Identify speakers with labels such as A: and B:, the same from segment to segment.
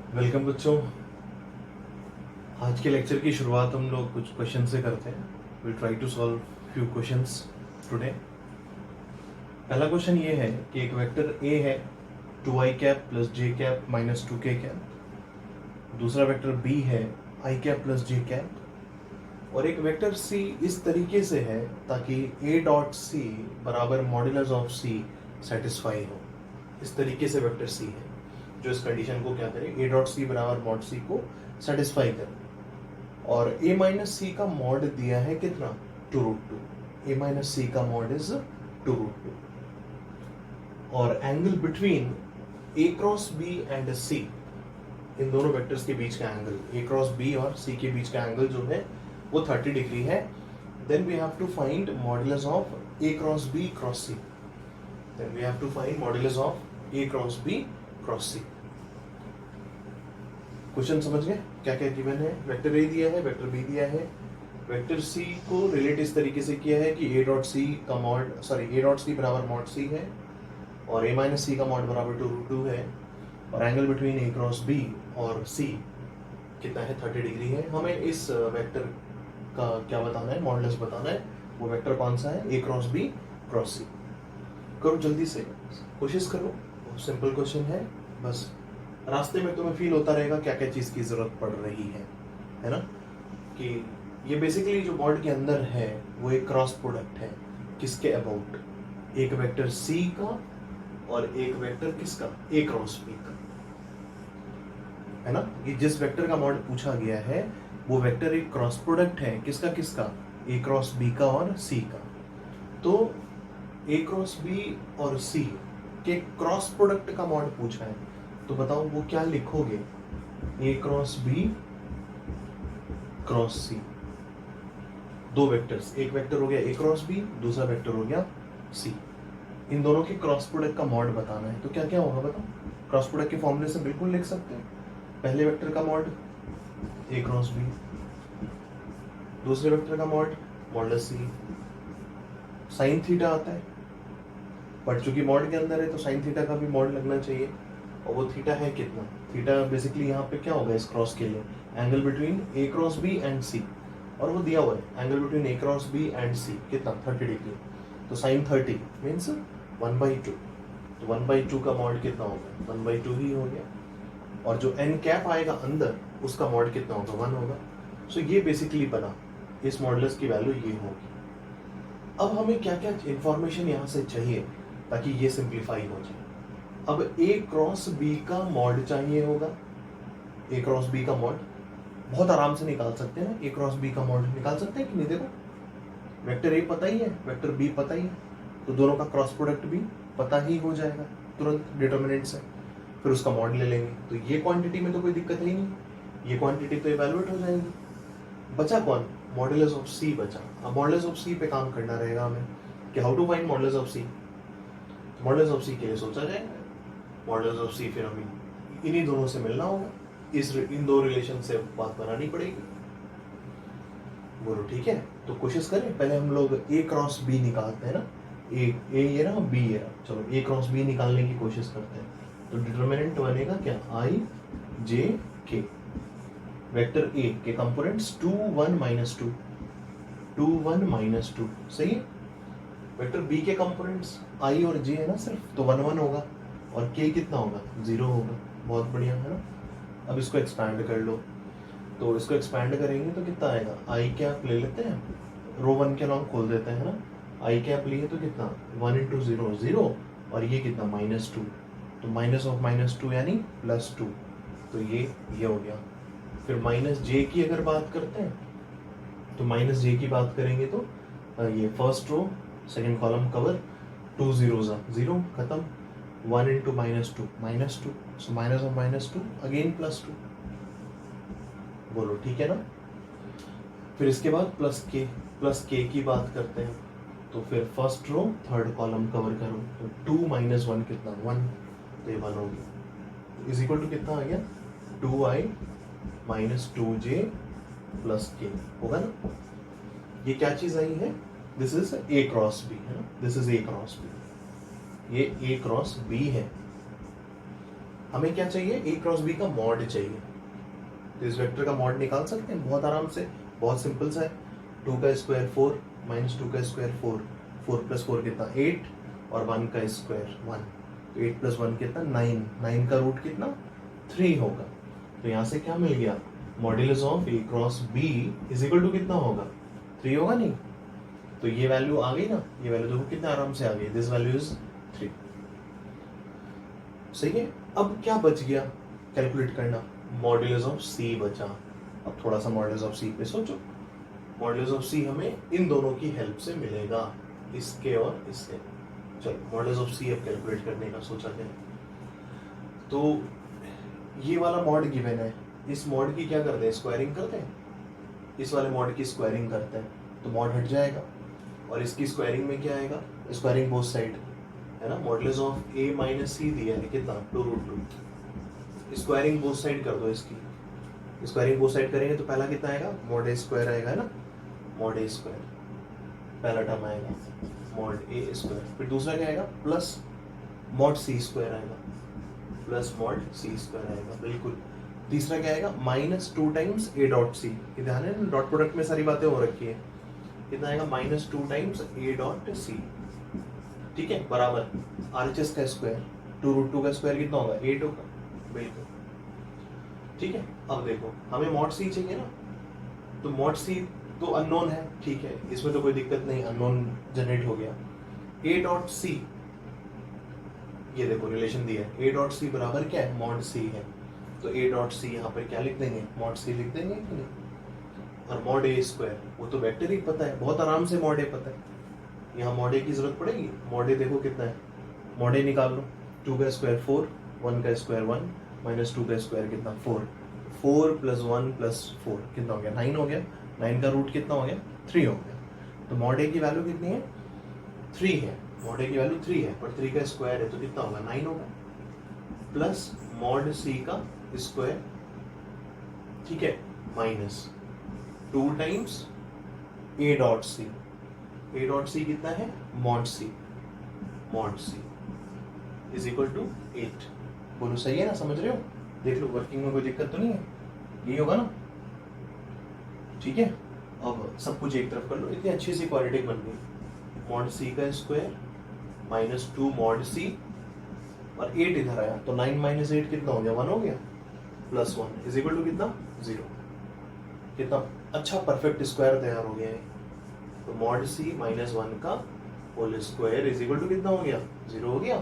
A: Welcome बच्चों। आज के लेक्चर की शुरुआत हम लोग कुछ क्वेश्चन से करते हैं। Will try to solve few questions today. पहला क्वेश्चन ये है कि एक वेक्टर ए है 2i cap plus J cap minus 2k cap. दूसरा वेक्टर बी है i cap plus J cap. और एक वेक्टर सी इस तरीके से है ताकि a डॉट सी बराबर मॉड्यूलस ऑफ सी सेटिस्फाई हो। इस तरीके से वेक्टर सी है जो इस कंडीशन को क्या करे, a डॉट सी बराबर मॉड सी को सेटिस्फाई करे। और a माइनस सी का मॉड दिया है कितना, 2√2। a माइनस सी का मॉड इज 2√2। और angle between a cross b and c, इन दोनों वेक्टर्स के बीच का एंगल a क्रॉस b और c के बीच का एंगल जो है वो 30 डिग्री है। Then we have to find modulus of a cross b cross c। Then we have to find modulus of a cross b cross c। Question समझ गए क्या क्या गिवन है? वेक्टर ए दिया है, वेक्टर बी दिया है, वेक्टर सी को रिलेट इस तरीके से किया है कि a डॉट सी का मॉड a डॉट सी बराबर मॉड सी है और a माइनस सी का मॉड बराबर 2√2 है। और angle between a cross b और c कितना है, 30 डिग्री है। हमें इस वेक्टर का क्या बताना है, मॉडुलस बताना है। वो वेक्टर कौन सा है, a cross b cross c। करो जल्दी से, कोशिश करो। सिंपल क्वेश्चन है, बस रास्ते में तुम्हें फील होता रहेगा क्या क्या चीज की जरूरत पड़ रही है ना। कि ये बेसिकली जो मॉड के अंदर है वो एक क्रॉस प्रोडक्ट है किसके अबाउट, एक वेक्टर सी का और एक वेक्टर किसका, ए क्रॉस बी का, है ना। कि जिस वेक्टर का मॉड पूछा गया है वो वेक्टर एक क्रॉस प्रोडक्ट है किसका किसका, ए क्रॉस बी का और सी का। तो ए क्रॉस बी और सी के क्रॉस प्रोडक्ट का मॉड पूछा है, तो बताओ वो क्या लिखोगे, ए क्रॉस बी क्रॉस सी। दो वेक्टर्स, एक वेक्टर हो गया ए क्रॉस बी, दूसरा वेक्टर हो गया सी। इन दोनों के क्रॉस प्रोडक्ट का मॉड बताना है, तो क्या क्या होगा बताओ। क्रॉस प्रोडक्ट के फॉर्मूले से बिल्कुल लिख सकते हैं। पहले वेक्टर का मॉड ए क्रॉस बी, दूसरे वेक्टर का मॉड मॉडुलस सी। साइन थीटा आता है, बट चूंकि मॉड के अंदर है तो साइन थीटा का भी मॉड लगना चाहिए। और वो थीटा है कितना, थीटा बेसिकली यहाँ पे क्या होगा इस क्रॉस के लिए, angle between A cross B and C. और वो दिया हुआ है angle between A cross B and C कितना, 30 डिग्री। तो साइन 30 मीन्स 1/2। तो 1/2 का मॉड कितना होगा, 1/2 ही हो गया। और जो एन कैप आएगा अंदर उसका मॉड कितना होगा, 1 होगा। सो ये बेसिकली बना, इस मॉडुलस की वैल्यू ये होगी। अब हमें क्या क्या इंफॉर्मेशन यहाँ से चाहिए ताकि ये सिंप्लीफाई हो जाए। अब ए क्रॉस बी का मॉड चाहिए होगा। ए क्रॉस बी का मॉड बहुत आराम से निकाल सकते हैं ना, ए क्रॉस बी का मॉड निकाल सकते हैं कि नहीं। देखो वेक्टर ए पता ही है, वेक्टर बी पता ही है, तो दोनों का क्रॉस प्रोडक्ट भी पता ही हो जाएगा तुरंत डिटर्मिनेंट से। फिर उसका मॉड ले लेंगे, तो ये क्वांटिटी में तो कोई दिक्कत ही नहीं, ये क्वांटिटी तो इवैल्यूएट हो जाएगी। बचा कौन, मॉडुलस ऑफ सी बचा। अब मॉडुलस ऑफ सी पे काम करना रहेगा हमें कि how to find modulus of C. Modulus of C के लिए सोचा जाएगा, मॉडुलस ऑफ सी फिर हमें इन्हीं दोनों से मिलना होगा, इन दो रिलेशन से बात बनानी पड़ेगी। बोलो ठीक है, तो कोशिश करें। पहले हम लोग ए क्रॉस बी निकालते हैं ना, ए ये रहा, बी ये रहा। चलो ए क्रॉस बी निकालने की कोशिश करते हैं। तो डिटर्मिनेंट बनेगा क्या, आई जे के। वेक्टर ए के कंपोनेंट्स 2 1 -2, 2 1 -2, सही है। वेक्टर बी के कंपोनेंट्स आई और जे है ना सिर्फ, तो 1 1 होगा और k कितना होगा, 0 होगा। बहुत बढ़िया है ना। अब इसको एक्सपैंड कर लो, तो इसको एक्सपैंड करेंगे तो कितना आएगा, आई कैप ले लेते हैं, रो 1 के नाम खोल देते हैं ना। आई कैप लिए तो कितना, 1 × 0 0, और ये कितना -2, तो माइनस ऑफ -2 यानी +2, तो ये हो गया। फिर माइनस जे की अगर बात करते हैं तो माइनस जे की बात करेंगे तो ये first row second column cover, 2 0s 0 खत्म, 1 × -2 so minus of -2 again +2। बोलो ठीक है ना। फिर इसके बाद प्लस के की बात करते हैं, तो फिर first row third column cover करो, तो 2 - 1 कितना, 1, तो ये 1 हो गया। इज इक्वल टू कितना आ गया, 2i - 2j + k होगा ना। ये क्या चीज आई है, this is A cross B है ना, this is A cross B, ये ए क्रॉस बी है। हमें क्या चाहिए, ए क्रॉस बी का मॉड चाहिए। तो इस वेक्टर का मॉड निकाल सकते हैं बहुत आराम से, बहुत सिंपल सा है। 2 का स्क्वायर 4 माइनस 2 का स्क्वायर 4, 4 प्लस 4 कितना 8 और 1 का स्क्वायर 1, तो 8 प्लस 1 कितना 9, 9 का रूट कितना 3 होगा। तो यहाँ से क्या मिल गया, modulus of A cross B is equal to कितना होगा 3 होगा नहीं। तो ये वैल्यू आ गई ना, ये वैल्यू देखो कितना आराम से आ गई, दिस वैल्यू इज 3। सही है। अब क्या बच गया कैलकुलेट करना, मॉड्यूलस ऑफ सी बचा। अब थोड़ा सा मॉड्यूलस ऑफ सी पे सोचो। मॉड्यूलस ऑफ सी हमें इन दोनों की हेल्प से मिलेगा, इसके और इसके। चलो मॉड्यूलस ऑफ सी अब कैलकुलेट करने का सोचा जाए। तो ये वाला मॉड गिवन है, इस मॉड की क्या करते हैं, स्क्वायरिंग करते हैं। इस वाले मॉड की स्क्वायरिंग करते हैं तो मॉड हट जाएगा, और इसकी स्क्वायरिंग में क्या आएगा, स्क्वायरिंग बोथ साइड है ना। मॉड्यूलस ऑफ ए माइनस सी दिया है कितना 2√2, स्क्वायरिंग बोथ साइड कर दो इसकी। स्क्वायरिंग बोथ साइड करेंगे तो पहला कितना आएगा, मॉड ए स्क्वायर आएगा है ना, मॉड ए स्क्वायर पहला टर्म आएगा, मॉड ए स्क्वायर। फिर दूसरा क्या आएगा, प्लस मॉड सी स्क्वायर आएगा, प्लस मॉड सी स्क्वायर आएगा बिल्कुल। तीसरा क्या आएगा, minus 2 times A dot C. ध्यान है डॉट प्रोडक्ट में सारी बातें हो रखी है। कितना आएगा, minus 2 times A dot C, ठीक है, बराबर आरएचएस का स्क्वायर, 2√2 का स्क्वायर कितना होगा 8 होगा बिल्कुल, ठीक है। अब देखो हमें मॉड सी चाहिए ना, तो मॉड सी तो अननोन है, ठीक है, इसमें तो कोई दिक्कत नहीं, अननोन जनरेट हो गया। ए डॉट सी, ये देखो रिलेशन दिया है, ए डॉट सी बराबर क्या है, मॉड सी है। तो ए डॉट सी यहाँ पर क्या लिख देंगे, मॉड सी लिख देंगे कि नहीं। और मॉड ए स्क्वायर वो तो वेक्टर ही पता है, बहुत आराम से मॉड ए पता है, यहाँ मॉड ए की जरूरत पड़ेगी। मॉड ए देखो कितना है, मॉड ए निकाल लो, 2 का स्क्वायर 4, 1 का स्क्वायर 1 माइनस 2 का स्क्वायर कितना 4, 4 प्लस 1 प्लस 4 कितना हो गया 9 हो गया, 9 का रूट कितना हो गया 3 हो गया। तो मॉड ए की वैल्यू कितनी है 3 है, मॉड ए की वैल्यू 3 है, पर 3 का स्क्वायर है तो कितना होगा 9 होगा, प्लस मॉड सी का स्क्वायर, ठीक है, minus 2 times A dot C, A dot C कितना है mod C, mod C is equal to 8। बोलो सही है ना, समझ रहे हो, देख लो वर्किंग में कोई दिक्कत तो नहीं है, यही होगा ना, ठीक है। अब सब कुछ एक तरफ कर लो, इतनी अच्छी सी क्वाड्रेटिक बन गई, मॉड सी का स्क्वायर माइनस 2 मॉड सी और 8 इधर आया तो 9 माइनस 8 कितना हो गया 1 हो गया, प्लस 1 इज इक्वल टू कितना 0। कितना अच्छा परफेक्ट स्क्वायर तैयार हो गया है। तो मॉड सी माइनस 1 का whole square is equal to कितना हो गया 0 हो गया।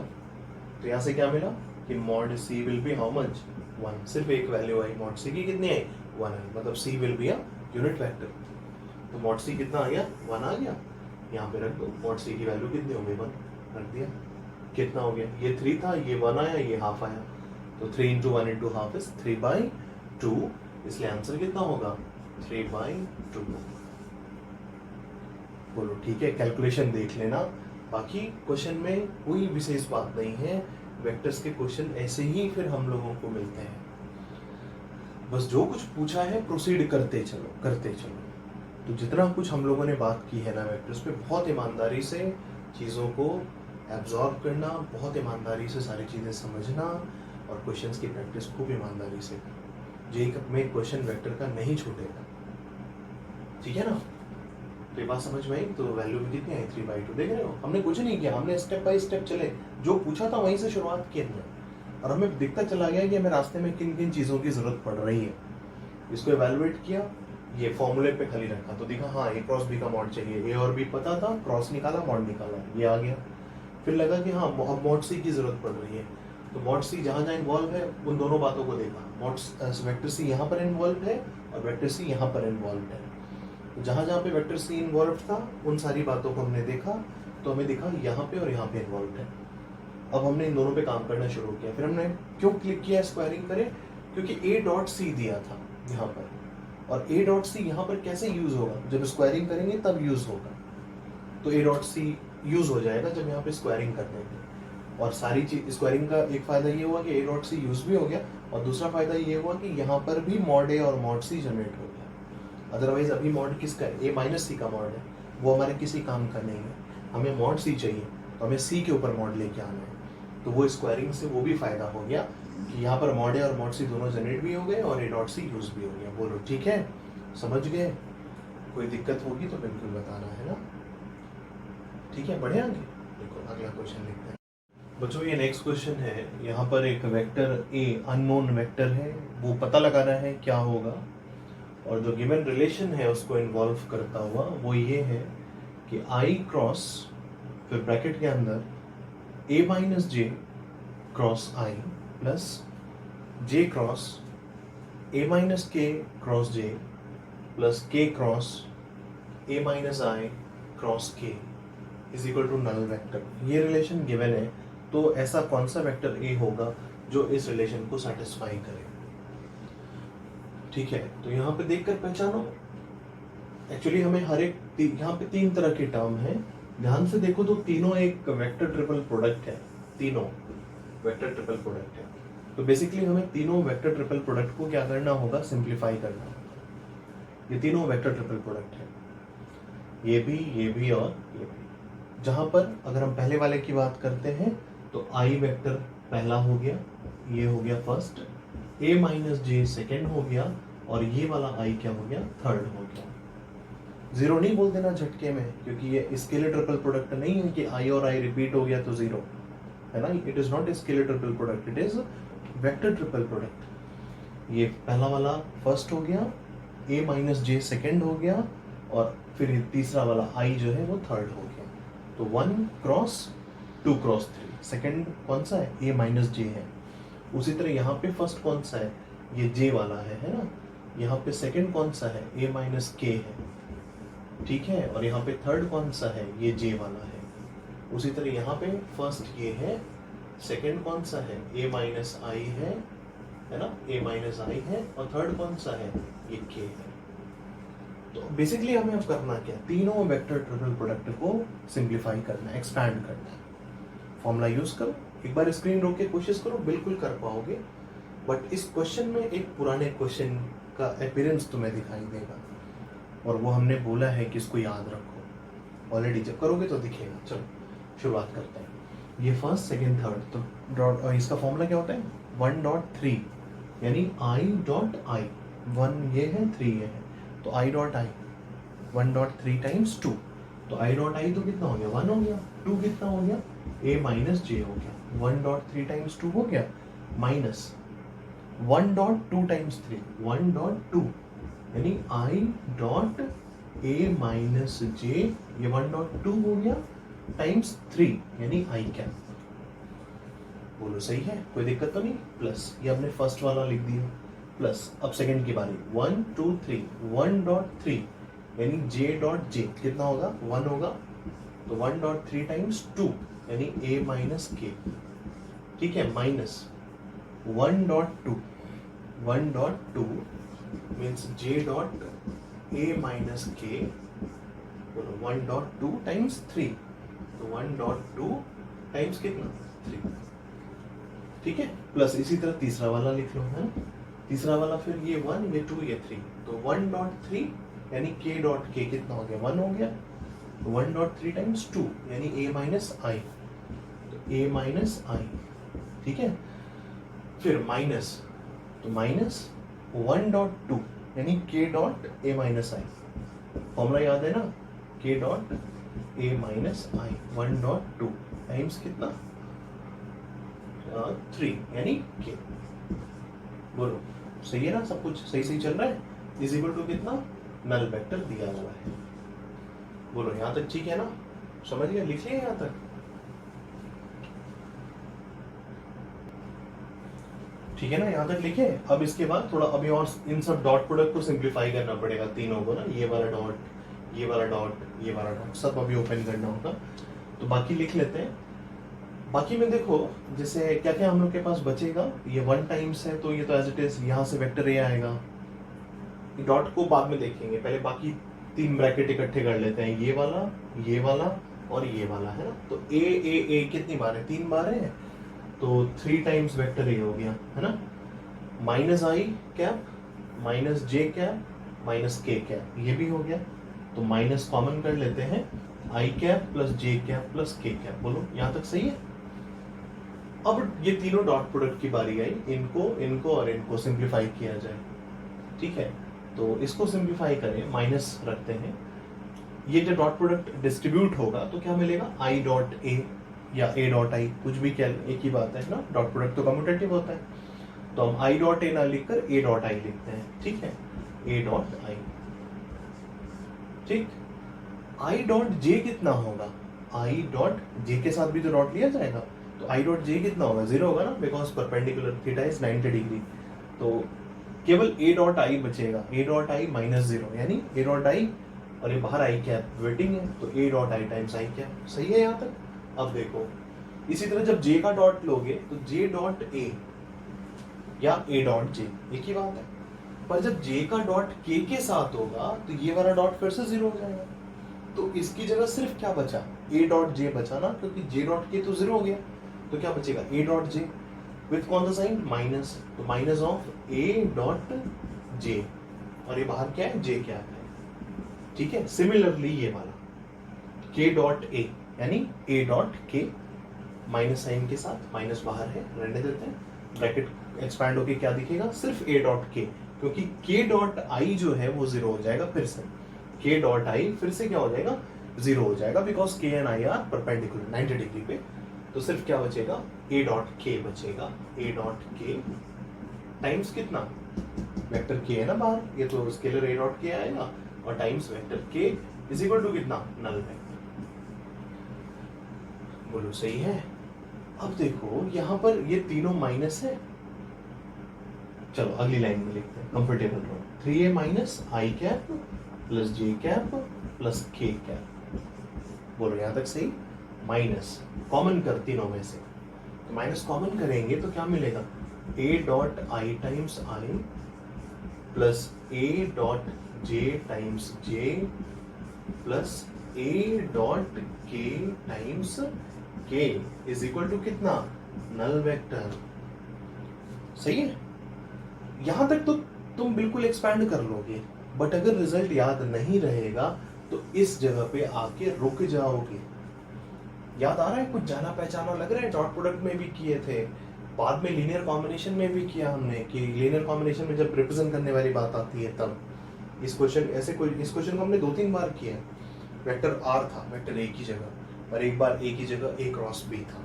A: तो यहाँ से क्या मिला कि mod C will be how much 1, सिर्फ एक वैल्यू आई, मॉड सी की कितनी आई 1 आई, मतलब C will be a unit vector. तो मॉड सी कितना आ गया 1 आ गया, यहाँ पे रख दो, मॉड सी की वैल्यू कितनी हो गई 1 रख दिया, कितना हो गया ये 3 था, ये 1 आया, ये हाफ आया, तो 3 इंटू 1 इंटू हाफ इज 3/2, इसलिए आंसर कितना होगा 3/2। बोलो ठीक है, कैलकुलेशन देख लेना, बाकी क्वेश्चन में कोई विशेष बात नहीं है, वेक्टर्स के क्वेश्चन ऐसे ही फिर हम लोगों को मिलते हैं, बस जो कुछ पूछा है प्रोसीड करते चलो करते चलो। तो जितना कुछ हम लोगों ने बात की है ना वेक्टर्स पे, बहुत ईमानदारी से चीज़ों को एब्जॉर्ब करना, बहुत ईमानदारी से सारी चीज़ें समझना, और क्वेश्चंस की प्रैक्टिस खूब ईमानदारी से। जेईई में क्वेश्चन वेक्टर का नहीं छूटेगा, ठीक है ना। तो ये बात समझ में आई, तो वैल्यू भी कितनी आई 3/2, देख रहे हो हमने कुछ नहीं किया, हमने स्टेप बाय स्टेप चले, जो पूछा था वहीं से शुरुआत की हमने, और हमें दिखता चला गया कि हमें रास्ते में किन किन चीज़ों की जरूरत पड़ रही है। इसको एवेलुएट किया, ये फॉर्मूले पे खाली रखा तो दिखा हाँ ए क्रॉस बी का मॉड चाहिए, ए और बी पता था, क्रॉस निकाला मॉड निकाला, ये आ गया। फिर लगा कि हाँ अब मॉड सी की जरूरत पड़ रही है, तो मॉड सी जहाँ जहाँ इन्वॉल्व है उन दोनों बातों को देखा, मॉड वेक्टर सी यहाँ पर इन्वॉल्व है और वेक्टर सी यहाँ पर इन्वॉल्व है, तो जहाँ जहाँ पे वेक्टर सी इन्वॉल्व था उन सारी बातों को हमने देखा, तो हमें दिखा यहाँ पे और यहाँ पे इन्वॉल्व है। अब हमने इन दोनों पे काम करना शुरू किया। फिर हमने क्यों क्लिक किया स्क्वायरिंग करें, क्योंकि ए डॉट सी दिया था यहाँ पर, और ए डॉट सी यहाँ पर कैसे यूज होगा, जब स्क्वायरिंग करेंगे तब यूज होगा। तो ए डॉट सी यूज हो जाएगा जब यहाँ पे स्क्वायरिंग कर देंगे, और सारी चीज स्क्वायरिंग का एक फायदा ये हुआ कि ए डॉट सी यूज भी हो गया, और दूसरा फायदा ये हुआ कि यहाँ पर भी मॉड ए और मॉड सी जनरेट हो गया। अदरवाइज अभी मॉड किसका है, ए माइनस सी का मॉड है, वो हमारे किसी काम का नहीं है, हमें मॉड सी चाहिए तो हमें सी के ऊपर मॉड लेके आना है, तो वो स्क्वायरिंग से वो भी फायदा हो गया, कि यहाँ पर मॉड ए और मॉड सी दोनों जनरेट भी हो गए और ए डॉट सी यूज भी हो गया। बोलो ठीक है, समझ गए? कोई दिक्कत होगी तो बिल्कुल बताना, है ना? ठीक है, बढ़े आगे। देखो अगला क्वेश्चन लिखते हैं बच्चों। ये नेक्स्ट क्वेश्चन है, यहाँ पर एक वेक्टर ए अननोन वेक्टर है, वो पता लगाना है क्या होगा, और जो गिवन रिलेशन है उसको इन्वॉल्व करता हुआ वो ये है कि आई क्रॉस, फिर ब्रैकेट के अंदर A minus J cross I plus J cross A minus K cross J plus K cross A minus I cross K is equal to null vector. ये रिलेशन गिवन है, तो ऐसा कौन सा वेक्टर ए होगा जो इस रिलेशन को सेटिस्फाई करे। ठीक है, तो यहाँ पे देखकर पहचानो। एक्चुअली हमें हर एक यहाँ पे 3 तरह के टर्म है, ध्यान से देखो तो तीनों एक वेक्टर ट्रिपल प्रोडक्ट है, तीनों वेक्टर ट्रिपल प्रोडक्ट है। तो बेसिकली हमें तीनों वेक्टर ट्रिपल प्रोडक्ट को क्या करना होगा, सिंप्लीफाई करना होगा। ये तीनों वेक्टर ट्रिपल प्रोडक्ट है, ये भी और ये भी। जहां पर अगर हम पहले वाले की बात करते हैं तो आई वेक्टर पहला हो गया, ये हो गया फर्स्ट, ए माइनस जे सेकेंड हो गया, और ये वाला आई क्या हो गया, थर्ड हो गया। जीरो नहीं बोल देना झटके में, क्योंकि ये स्केलर ट्रिपल प्रोडक्ट नहीं है कि आई और आई रिपीट हो गया तो जीरो, है ना? It is not a scalar triple product, it is vector triple product. ये पहला वाला फर्स्ट हो गया, ए माइनस जे सेकेंड हो गया, और फिर तीसरा वाला आई जो है वो थर्ड हो गया। तो 1 क्रॉस 2 क्रॉस 3। सेकेंड कौन सा है, ए माइनस जे है। उसी तरह यहाँ पे फर्स्ट कौन सा है, ये जे वाला है ना? यहाँ पे सेकेंड कौन सा है, ए माइनस के है, ठीक है? और यहाँ पे थर्ड कौन सा है, ये जे वाला है। उसी तरह यहाँ पे फर्स्ट ये है, सेकेंड कौन सा है, ए माइनस आई है ना? ए माइनस आई है, और थर्ड कौन सा है, ये के है। तो बेसिकली हमें अब करना क्या, तीनों वेक्टर ट्रिपल प्रोडक्ट को सिंप्लीफाई करना है, एक्सपैंड करना है। फॉर्मूला यूज करो, एक बार स्क्रीन रोक के कोशिश करो, बिल्कुल कर पाओगे। बट इस क्वेश्चन में एक पुराने क्वेश्चन का अपीयरेंस तुम्हें दिखाई देगा, और वो हमने बोला है कि इसको याद रखो। ऑलरेडी जब करोगे तो दिखेगा। चलो शुरुआत करते हैं। ये फर्स्ट सेकेंड थर्ड, तो डॉट, इसका फॉर्मूला क्या होता है, 1.3, यानी आई डॉट आई, 1 ये है 3 ये है, तो आई डॉट आई 1.3 टाइम्स 2, तो आई डॉट आई तो कितना हो गया, 1 हो गया। 2 कितना हो गया, ए माइनस जे हो गया। 1.3 टाइम्स 2 हो गया, माइनस 1.2 टाइम्स 3, 1.2, यानी आई डॉट ए माइनस जे, ये 1.2 हो गया, टाइम्स 3, यानी आई क्या। बोलो सही है, कोई दिक्कत तो नहीं। प्लस ये हमने फर्स्ट वाला लिख दिया, प्लस अब सेकंड की बारी, 1 2 3, 1.3 यानी जे डॉट जे कितना होगा, 1 होगा, तो 1.3 टाइम्स 2 यानी ए माइनस के, ठीक है, minus 1.2, 1.2 means J dot A minus के, बोलो 1.2 टाइम्स 3, तो 1.2 टाइम्स कितना, 3, ठीक है। प्लस इसी तरह तीसरा वाला लिख लो, है तीसरा वाला, फिर ये 1 ये 2 ये 3, तो 1.3 यानी k डॉट k कितना हो गया, 1 हो गया, तो 1.3 टाइम्स 2 यानी a माइनस आई, तो a माइनस आई, ठीक है। फिर माइनस, तो माइनस 1.2 यानी k dot a minus I, formula याद है ना, k dot a minus I, 1.2 times कितना, 3 यानी k। बोलो सही है ना, सब कुछ सही सही चल रहा है। इज इक्वल टू कितना, नल वेक्टर दिया हुआ है। बोलो यहां तक ठीक है ना, समझ गया, लिख लिया यहां तक। ठीक है ना, यहां तक लिखे। अब इसके बाद थोड़ा अभी और इन सब डॉट प्रोडक्ट को सिंप्लीफाई करना पड़ेगा, तीनों को ना, ये वाला डॉट, ये वाला डॉट, ये वाला डॉट, सब अभी ओपन करना होगा। तो बाकी लिख लेते हैं। बाकी में देखो जैसे क्या क्या हम लोग के पास बचेगा, ये 1 टाइम्स है तो ये तो एज इट इज यहाँ से वेक्टर ए आएगा, डॉट को बाद में देखेंगे, पहले बाकी 3 ब्रैकेट इकट्ठे कर लेते हैं, ये वाला और ये वाला, है ना। तो ए ए ए कितनी बार है, 3 बार है, तो 3 टाइम्स वेक्टर ए हो गया, है ना। माइनस आई कैप माइनस जे कैप माइनस के कैप, ये भी हो गया, तो माइनस कॉमन कर लेते हैं, आई cap plus J cap plus K cap. बोलो यहाँ तक सही है। अब ये तीनों डॉट प्रोडक्ट की बारी आई, इनको और इनको सिंप्लीफाई किया जाए, ठीक है। तो इसको सिंप्लीफाई करें, माइनस रखते हैं, ये जो डॉट प्रोडक्ट डिस्ट्रीब्यूट होगा तो क्या मिलेगा, आई डॉट ए या ए डॉट आई, कुछ भी क्या एक ही बात है ना, डॉट प्रोडक्ट तो कम्यूटेटिव होता है। तो हम आई डॉट ए ना लिखकर ए डॉट आई लिखते हैं, ठीक है, ए डॉट आई, ठीक। आई डॉट जे कितना होगा, आई डॉट जे के साथ भी तो डॉट लिया जाएगा, तो आई डॉट जे कितना होगा, 0 होगा ना, because perpendicular theta is 90 degree. तो केवल ए डॉट आई बचेगा, ए डॉट आई माइनस 0, यानी ए डॉट आई और ये बाहर आई कैप वेटिंग है, तो A dot I times I cap, सही है यहाँ तक। अब देखो इसी तरह जब जे का डॉट लोगे तो जे डॉट ए या ए डॉट जे एक ही बात है, पर जब जे का डॉट के साथ होगा तो ये वाला डॉट फिर से 0 हो जाएगा। तो इसकी जगह सिर्फ क्या बचा, ए डॉट जे बचा ना, क्योंकि जे डॉट के तो 0 हो गया, तो क्या बचेगा, ए डॉट जे विथ कौन सा साइन, माइनस, तो minus of A dot J, और ये बाहर क्या है, जे क्या है, ठीक है। सिमिलरली ये वाला के डॉट ए यानी ए डॉट के माइनस साइन के साथ, माइनस बाहर है, रहने देते हैं, ब्रैकेट एक्सपैंड होके क्या दिखेगा, सिर्फ ए डॉट के, क्योंकि के डॉट आई जो है वो 0 हो जाएगा, फिर से के डॉट आई फिर से क्या हो जाएगा, 0 हो जाएगा, बिकॉज के and I R perpendicular 90 degree पे। तो सिर्फ क्या बचेगा, ए डॉट के बचेगा, ए डॉट के टाइम्स कितना, वेक्टर के है ना बाहर, ये तो स्केलर ए डॉट के आएगा, और टाइम्स वेक्टर के इज इक्वल टू कितना, नल वेक्टर। बोलो सही है। अब देखो यहां पर ये तीनों माइनस है, चलो अगली लाइन में लिखते हैं, कंफर्टेबल रहो, 3a माइनस आई cap plus J cap plus K cap. बोलो यहां तक सही। माइनस कॉमन कर तीनों में से, तो माइनस कॉमन करेंगे तो क्या मिलेगा, ए dot I times I plus A dot J times J plus A dot के टाइम्स के इज इक्वल टू कितना, नल वेक्टर। सही है, यहां तक तो तुम बिल्कुल एक्सपैंड कर लोगे, बट अगर रिजल्ट याद नहीं रहेगा तो इस जगह पे आके रुक जाओगे। याद आ रहा है, कुछ जाना पहचाना लग रहा है, डॉट प्रोडक्ट में भी किए थे, बाद में लीनियर कॉम्बिनेशन में भी किया हमने, कि लीनियर कॉम्बिनेशन में जब रिप्रेजेंट करने वाली बात आती है तब इस क्वेश्चन ऐसे कोई, इस क्वेश्चन को हमने 2-3 बार किया। वेक्टर आर था वेक्टर ए की जगह, और एक बार ए की जगह ए क्रॉस बी था,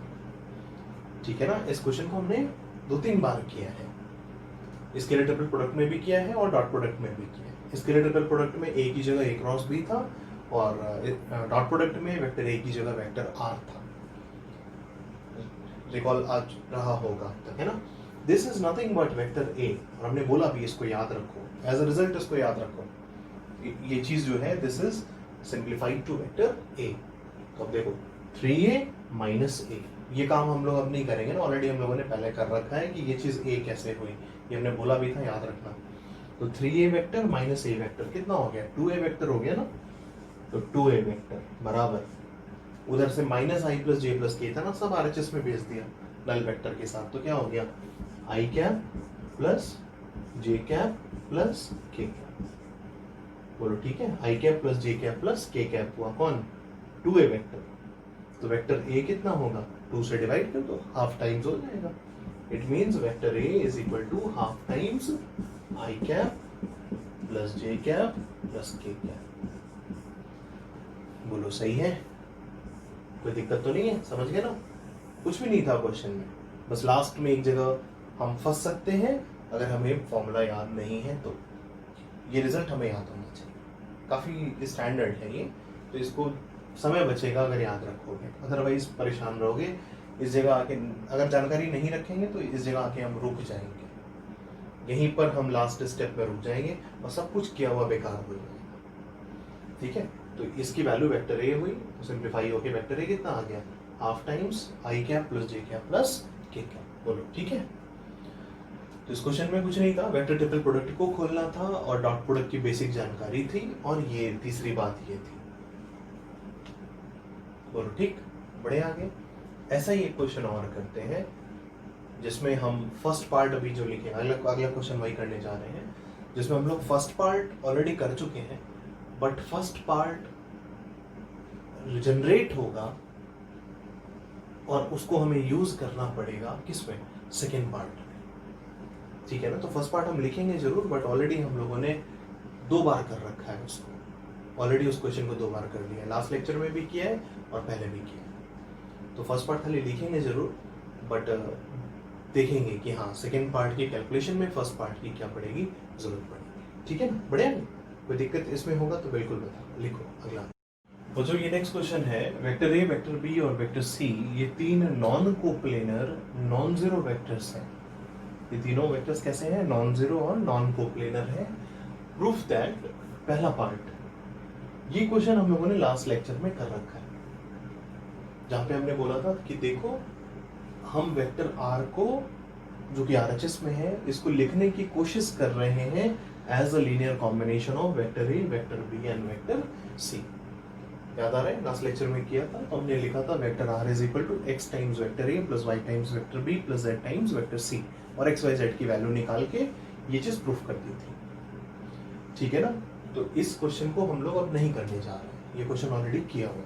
A: ठीक है ना। इस क्वेश्चन को हमने 2-3 बार किया है, स्केलर ट्रिपल प्रोडक्ट में भी किया है और डॉट प्रोडक्ट में भी किया है। स्केलर ट्रिपल प्रोडक्ट में ए की जगह ए क्रॉस बी था, और डॉट प्रोडक्ट में वेक्टर ए की जगह वेक्टर आर था। रिकॉल आज रहा होगा तक, है ना। This is nothing but vector A, और हमने बोला भी इसको याद रखो, एज अ रिजल्ट इसको याद रखो। ये चीज जो है this is simplified to vector A. तो अब देखो 3a माइनस ए, ये काम हम लोग अब नहीं करेंगे ना, ऑलरेडी हम लोगों ने पहले कर रखा है कि ये चीज a कैसे हुई, ये हमने बोला भी था, याद रखना। तो 3a vector minus a vector कितना हो गया, 2a वेक्टर हो गया ना। तो 2a वेक्टर बराबर, उधर से माइनस आई प्लस जे प्लस के था ना, सब आरएचएस में भेज दिया नल वेक्टर के साथ, तो क्या हो गया, आई cap plus J cap plus K cap. बोलो ठीक है, आई cap plus J cap plus K cap हुआ कौन, 2a वेक्टर। तो वेक्टर a कितना होगा, 2 से डिवाइड कर दो, हाफ टाइम्स हो जाएगा। It means vector a is equal to half times I cap plus J cap plus K cap. बोलो सही है, कोई दिक्कत तो नहीं है, समझ गए ना। कुछ भी नहीं था क्वेश्चन में, बस लास्ट में एक जगह हम फंस सकते हैं अगर हमें फॉर्मूला याद नहीं है तो। ये रिजल्ट हमें याद होना चाहिए, काफी स्टैंडर्ड है ये, तो इसको समय बचेगा अगर याद रखोगे, अदरवाइज परेशान रहोगे। इस जगह आके अगर जानकारी नहीं रखेंगे तो इस जगह आके हम रुक जाएंगे, यहीं पर हम लास्ट स्टेप में रुक जाएंगे और सब कुछ किया हुआ बेकार हो जाएगा। ठीक है, तो इसकी वैल्यू वेक्टर ए हुई, तो सिंप्लीफाई होके वेक्टर ए कितना आ गया, half times I cap plus J cap plus K cap. बोलो ठीक है। तो इस क्वेश्चन में कुछ नहीं था, वेक्टर ट्रिपल प्रोडक्ट को खोलना था और डॉट प्रोडक्ट की बेसिक जानकारी थी, और ये तीसरी बात ये थी। बोलो ठीक, बड़े आगे। ऐसा ही एक क्वेश्चन और करते हैं जिसमें हम फर्स्ट पार्ट अभी जो लिखे, अगला क्वेश्चन वही करने जा रहे हैं, जिसमें हम लोग फर्स्ट पार्ट ऑलरेडी कर चुके हैं, बट फर्स्ट पार्ट जनरेट होगा और उसको हमें यूज करना पड़ेगा किसमें, सेकेंड पार्ट में, ठीक है ना। तो फर्स्ट पार्ट हम लिखेंगे जरूर, बट ऑलरेडी हम लोगों ने 2 बार कर रखा है उसको, ऑलरेडी उस क्वेश्चन को 2 बार कर लिया है, लास्ट लेक्चर में भी किया है और पहले भी किया है। तो फर्स्ट पार्ट खाली लिखेंगे जरूर, बट देखेंगे कि हाँ सेकेंड पार्ट की कैलकुलेशन में फर्स्ट पार्ट की क्या पड़ेगी, जरूरत पड़ेगी, ठीक है ना। बढ़िया नहीं, कोई दिक्कत इसमें होगा तो बिल्कुल बता, लिखो अगला। और जो ये नेक्स्ट क्वेश्चन है, वेक्टर ए, वेक्टर बी और वेक्टर सी, ये 3 non coplanar non zero vectors हैं। ये तीनों वेक्टर्स कैसे हैं, नॉन जीरो और नॉन कोप्लेनर है। प्रूफ दैट, पहला पार्ट, ये क्वेश्चन हम लोगों ने लास्ट लेक्चर में कर रखा है, जहां पे हमने बोला था कि देखो हम वेक्टर आर को, जो कि आरएचएस में है, इसको लिखने की कोशिश कर रहे हैं as a linear combination of vector A, vector B and vector C. याद आ रहा है, लास्ट लेक्चर में किया था, तो हमने लिखा था vector R is equal to X times vector A plus Y times vector B plus Z times vector C, और एक्स वाई जेड की वैल्यू निकाल के ये चीज प्रूफ कर दी थी, ठीक है ना। तो इस क्वेश्चन को हम लोग अब नहीं करने जा रहे हैं, ये क्वेश्चन ऑलरेडी किया हुआ है,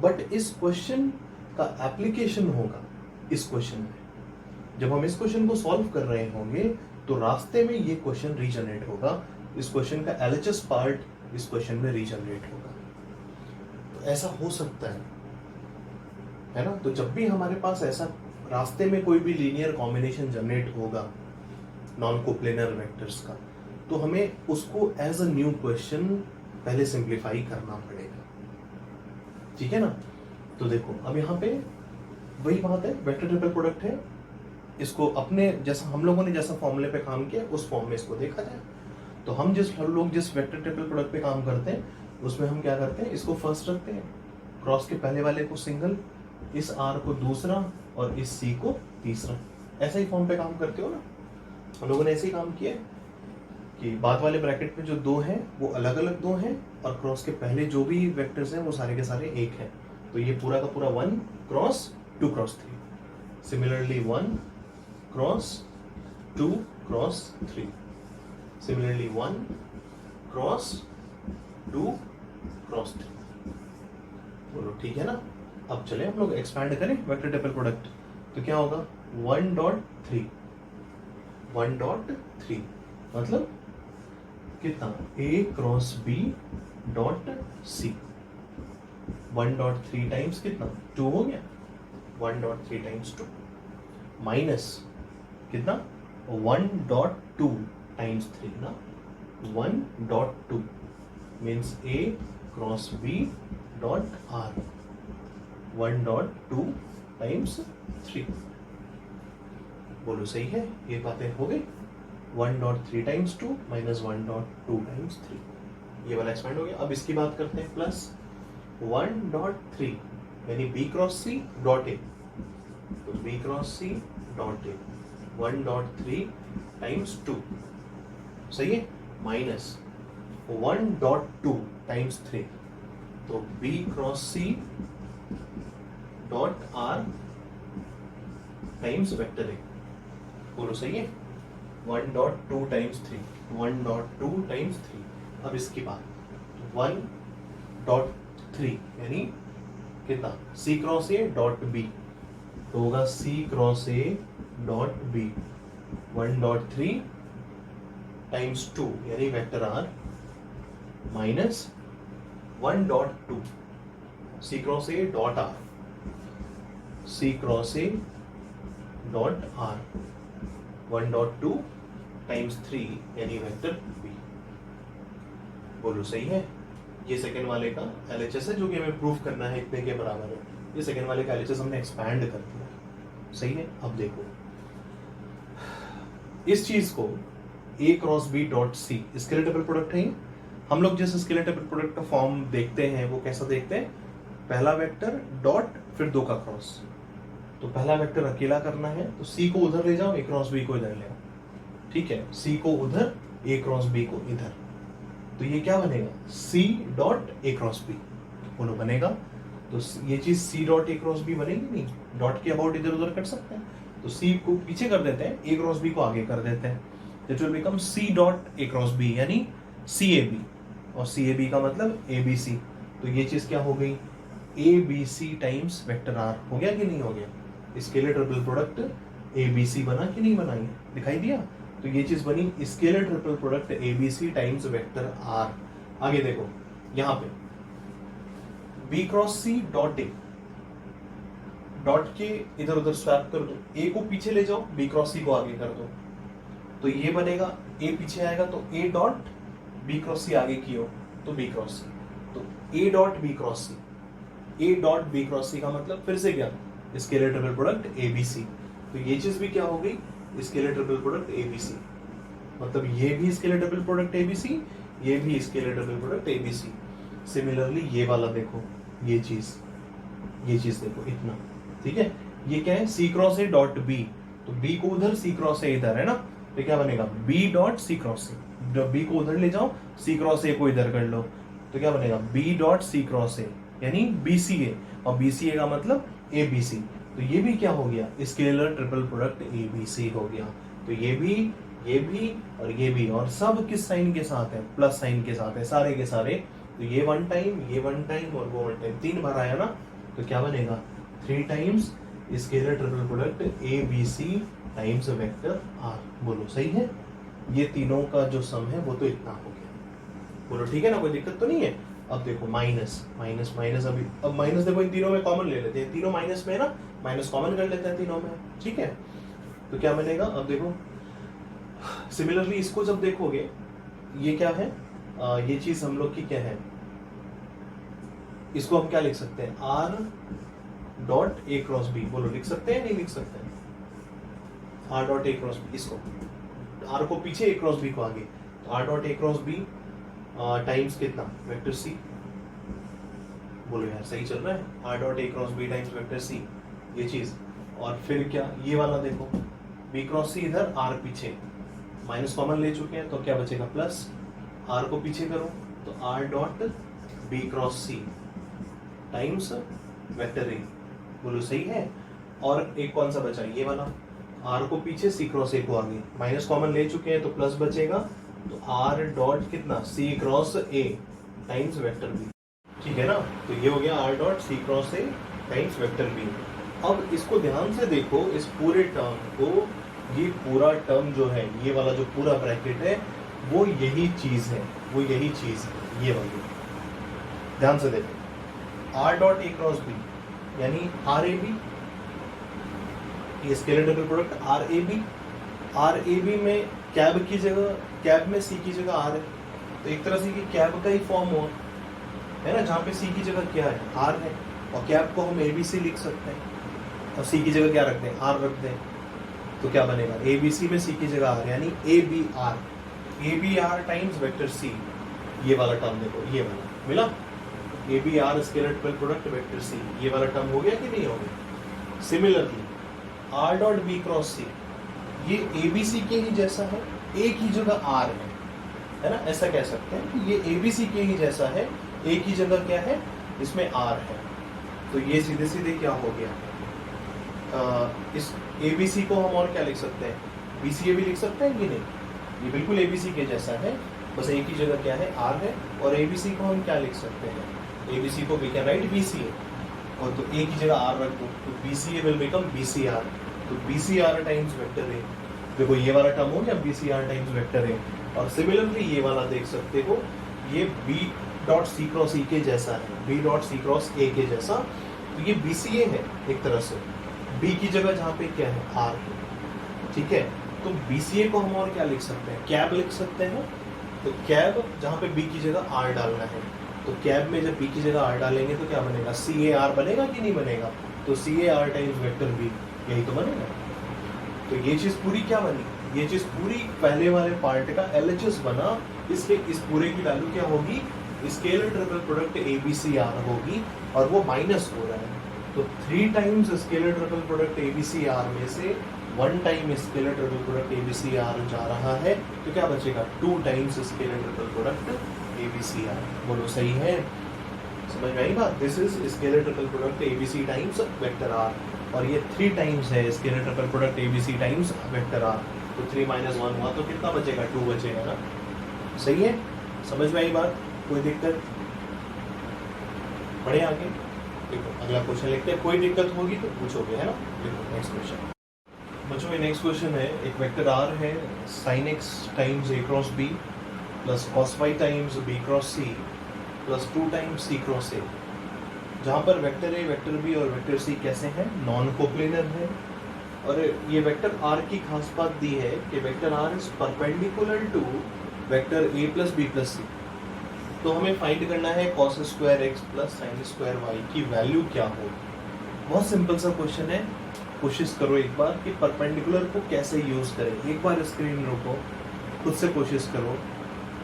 A: बट इस क्वेश्चन का एप्लीकेशन होगा इस क्वेश्चन में। जब हम इस क्वेश्चन को सॉल्व कर रहे होंगे तो रास्ते में ये क्वेश्चन रीजनरेट होगा, इस क्वेश्चन का एलएचएस पार्ट इस क्वेश्चन में रीजनरेट होगा। तो ऐसा हो सकता है ना। तो जब भी हमारे पास ऐसा रास्ते में कोई भी लीनियर कॉम्बिनेशन जनरेट होगा नॉन कोप्लेनर वेक्टर्स का, तो हमें उसको एज अ न्यू क्वेश्चन पहले सिंप्लीफाई करना पड़ेगा, ठीक है ना। तो देखो अब यहाँ पे वही बात है, वेक्टर ट्रिपल प्रोडक्ट है, इसको अपने जैसा हम लोगों ने जैसा फॉर्मूले पे काम किया उस फॉर्म में इसको देखा जाए। तो हम लोग जिस वेक्टर ट्रिपल प्रोडक्ट पे काम करते हैं उसमें हम क्या करते हैं, इसको फर्स्ट रखते हैं, क्रॉस के पहले वाले को सिंगल, इस आर को दूसरा और इस सी को तीसरा। ऐसा ही फॉर्म पे काम करते हो ना, हम लोगों ने ऐसे ही काम किया है कि बाद वाले ब्रैकेट में जो 2 हैं वो अलग अलग 2 हैं, और क्रॉस के पहले जो भी वेक्टर्स हैं वो सारे के सारे 1 हैं। तो ये पूरा का पूरा 1 cross 2 cross 3, similarly 1 cross 2 cross 3, similarly 1 cross 2 cross 3। बोलो ठीक है ना। अब चले हम लोग एक्सपैंड करें वेक्टर ट्रिपल प्रोडक्ट, तो क्या होगा 1.3, 1.3 मतलब कितना, A cross B dot C, 1.3 times कितना 2 हो गया, 1.3 टाइम्स 2 माइनस कितना 1.2 टाइम्स 3 ना, 1.2 means A cross B dot R, 1.2 times 3। बोलो सही है, ये बातें हो गई। 1.3 टाइम्स 2 माइनस 1.2 टाइम्स 3, ये वाला एक्सपेंड हो गया। अब इसकी बात करते हैं, प्लस 1.3 यानी B cross C dot A, तो B cross C dot A 1.3 times 2, सही है, माइनस 1.2 टाइम्स 3, तो B cross C dot R times vector A। बोलो सही है, 1.2 टाइम्स 3, 1.2 टाइम्स 3। अब इसकी बात 1.3 यानी कितना C cross A dot B, तो होगा C cross A dot B 1.3 times 2 यानी vector R minus 1.2 C cross A dot R, C cross A dot R 1.2 times 3 यानी वेक्टर B। बोलो सही है। ये सेकेंड वाले का LHS है जो कि हमें प्रूफ करना है इतने के बराबर है। ये सेकेंड वाले का LHS हमने एक्सपैंड कर दिया, सही है। अब देखो इस चीज को A cross B dot C scalar triple product है। हम लोग जिस स्केलर ट्रिपल प्रोडक्ट का फॉर्म देखते हैं वो कैसा देखते हैं, पहला वेक्टर डॉट फिर 2 का क्रॉस। तो पहला वेक्टर अकेला करना है तो C को उधर ले जाओ, A क्रॉस B को इधर ले आओ, ठीक है। C को उधर, A क्रॉस B को इधर, तो ये क्या बनेगा C dot A cross B, बोलो बनेगा। तो ये चीज C dot A cross B बनेगी नहीं, डॉट के अबाउट इधर उधर कर सकते हैं, तो C को पीछे कर देते हैं, A क्रॉस B को आगे कर देते हैं, it will become C dot A cross B यानी CAB, और CAB का मतलब ABC। तो ये चीज क्या हो गई ABC टाइम्स वेक्टर R, हो गया कि नहीं हो गया। स्केलर ट्रिपल प्रोडक्ट ABC बना कि नहीं बनाई, दिखाई दिया। तो ये चीज बनी scalar triple product ABC times vector R। आगे देखो यहां पे B cross C dot A, dot के इधर उधर स्वैप कर दो, A को पीछे ले जाओ, B क्रॉस C को आगे कर दो, तो ये बनेगा A पीछे आएगा तो A dot B cross C आगे की हो तो B क्रॉस C, तो A dot B cross C, A dot B cross C का मतलब फिर से क्या, स्केलर ट्रिपल प्रोडक्ट ABC। तो ये चीज भी क्या हो गई, स्केलर ट्रिपल प्रोडक्ट ABC, मतलब ये भी स्केलर ट्रिपल प्रोडक्ट ABC, ये भी scalar triple product ABC। Similarly ये वाला देखो, ये चीज देखो इतना, ठीक है। ये क्या है, C cross A dot B, तो B को उधर C क्रॉस A इधर है ना, तो क्या बनेगा B dot C cross A, जब B को उधर ले जाओ C क्रॉस A को इधर कर लो, तो क्या बनेगा B dot C cross A, यानी BCA, और BCA का मतलब ABC। तो ये भी क्या हो गया, स्केलर ट्रिपल प्रोडक्ट ABC हो गया। तो ये भी और ये भी, और सब किस साइन के साथ है, प्लस साइन के साथ है सारे के सारे। तो ये वन टाइम, ये वन टाइम और वो वन टाइम, 3 बार आया ना, तो क्या बनेगा 3 times scalar triple product ABC times vector R। बोलो सही है, ये तीनों का जो सम है वो तो इतना हो गया। बोलो ठीक है ना, कोई दिक्कत तो नहीं है। अब देखो माइनस माइनस माइनस, अब माइनस देखो इन तीनों में कॉमन ले लेते हैं, तीनों माइनस में है ना, माइनस कॉमन कर लेते हैं तीनों में, ठीक है। तो क्या बनेगा, अब देखो सिमिलरली इसको जब देखोगे, ये क्या है, ये चीज हम लोग की क्या है, इसको हम क्या लिख सकते हैं, R dot A cross B। बोलो लिख सकते हैं नहीं लिख सकते हैं, R dot A cross B, इसको R को पीछे A क्रॉस B को आगे, तो R dot A cross B times कितना, वेक्टर C। बोलो यार सही चल रहा है, R dot A cross B times vector C, ये चीज। और फिर क्या, ये वाला देखो B क्रॉस C इधर, R पीछे, माइनस कॉमन ले चुके हैं तो क्या बचेगा प्लस, R को पीछे करो तो R dot B cross C times vector A। बोलो सही है। और एक कौन सा बचा, ये वाला, R को पीछे C क्रॉस A को आगे, माइनस कॉमन ले चुके हैं तो प्लस बचेगा, तो R डॉट कितना C cross A times vector B, ठीक है ना। तो ये हो गया R dot C cross A times vector B। अब इसको ध्यान से देखो, इस पूरे टर्म को, ये पूरा टर्म जो है, ये वाला जो पूरा ब्रैकेट है, वो यही चीज है, वो यही चीज है, ये वाली। ध्यान से देखो, R dot A cross B यानी RAB, ये स्केलर ट्रिपल प्रोडक्ट RAB में कैब की जगह, कैब में C की जगह R है, तो एक तरह से कि कैब का ही फॉर्म हुआ है ना, जहाँ पे C की जगह क्या है, R है, और कैब को हम ABC लिख सकते हैं, और C की जगह क्या रखते हैं, R रखते हैं, तो क्या बनेगा ABC में C की जगह R, यानी ABR टाइम्स वेक्टर C। ये वाला टर्म देखो, ये वाला मिला, ABR scalar triple product vector C, ये वाला टर्म हो गया कि नहीं हो गया। Similarly R dot B cross C, ये ABC के ही जैसा है, A की जगह R है ना, ऐसा कह सकते हैं कि ये ABC के ही जैसा है, A की जगह क्या है, इसमें R है। तो ये सीधे सीधे क्या हो गया, इस ABC को हम और क्या लिख सकते हैं, BCA भी लिख सकते हैं कि नहीं, ये बिल्कुल ABC के जैसा है, बस A की जगह क्या है, R है। और ABC को हम क्या लिख सकते हैं, ABC को वी कैन राइट BCA, और तो A की जगह R रख दो, तो BCA विल बिकम BCR, तो BCR टाइम्स वेक्टर A। देखो ये वाला टर्म हो गया BCR टाइम्स वेक्टर A। और सिमिलरली ये वाला देख सकते हो, ये B dot C cross E के जैसा है, B dot C cross A के जैसा, तो ये BCA है एक तरह से, B की जगह जहाँ पे क्या है, R है, ठीक है। तो BCA को हम और क्या लिख सकते हैं, कैब लिख सकते हैं, तो कैब जहाँ पे B की जगह R डालना है, तो कैब में जब B की जगह R डालेंगे तो क्या बनेगा, CAR बनेगा कि नहीं बनेगा, तो CAR टाइम्स वेक्टर B, यही तो बनेगा। तो ये चीज पूरी क्या बनी, ये चीज पूरी पहले वाले पार्ट का LHS बना, इसलिए इस पूरे की वैल्यू क्या होगी, स्केलर ट्रिपल प्रोडक्ट ABCR होगी, और वो माइनस हो रहा है, तो 3 times scalar triple product ABCR में से 1 time scalar triple product ABCR जा रहा है, तो क्या बचेगा 2 times scalar triple product ABCR। बोलो सही है, समझ में आई बात। This is scalar triple product ABC times vector R, और ये 3 टाइम्स है scalar triple product ABC times vector R, तो 3 माइनस 1 हुआ तो कितना बचेगा, 2 बचेगा ना, सही है, समझ में आई बात, कोई दिक्कत, बढ़े आगे। देखो अगला क्वेश्चन लिखते हैं, कोई दिक्कत होगी तो पूछोगे, है ना। देखो नेक्स्ट क्वेश्चन बच्चों, नेक्स्ट क्वेश्चन है, एक वेक्टर आर है sine X times A cross B plus cos Y times B cross C plus 2 times C cross A, जहाँ पर वेक्टर ए, वेक्टर बी और वेक्टर सी कैसे हैं, नॉन कोप्लेनर है। और ये वेक्टर आर की खास बात दी है कि vector R is perpendicular to vector A plus B plus C. तो हमें फाइंड करना है cos square X plus sine square Y की वैल्यू क्या हो। बहुत सिंपल सा क्वेश्चन है, कोशिश करो एक बार कि परपेंडिकुलर को कैसे यूज करें। एक बार स्क्रीन रोको, खुद से कोशिश करो,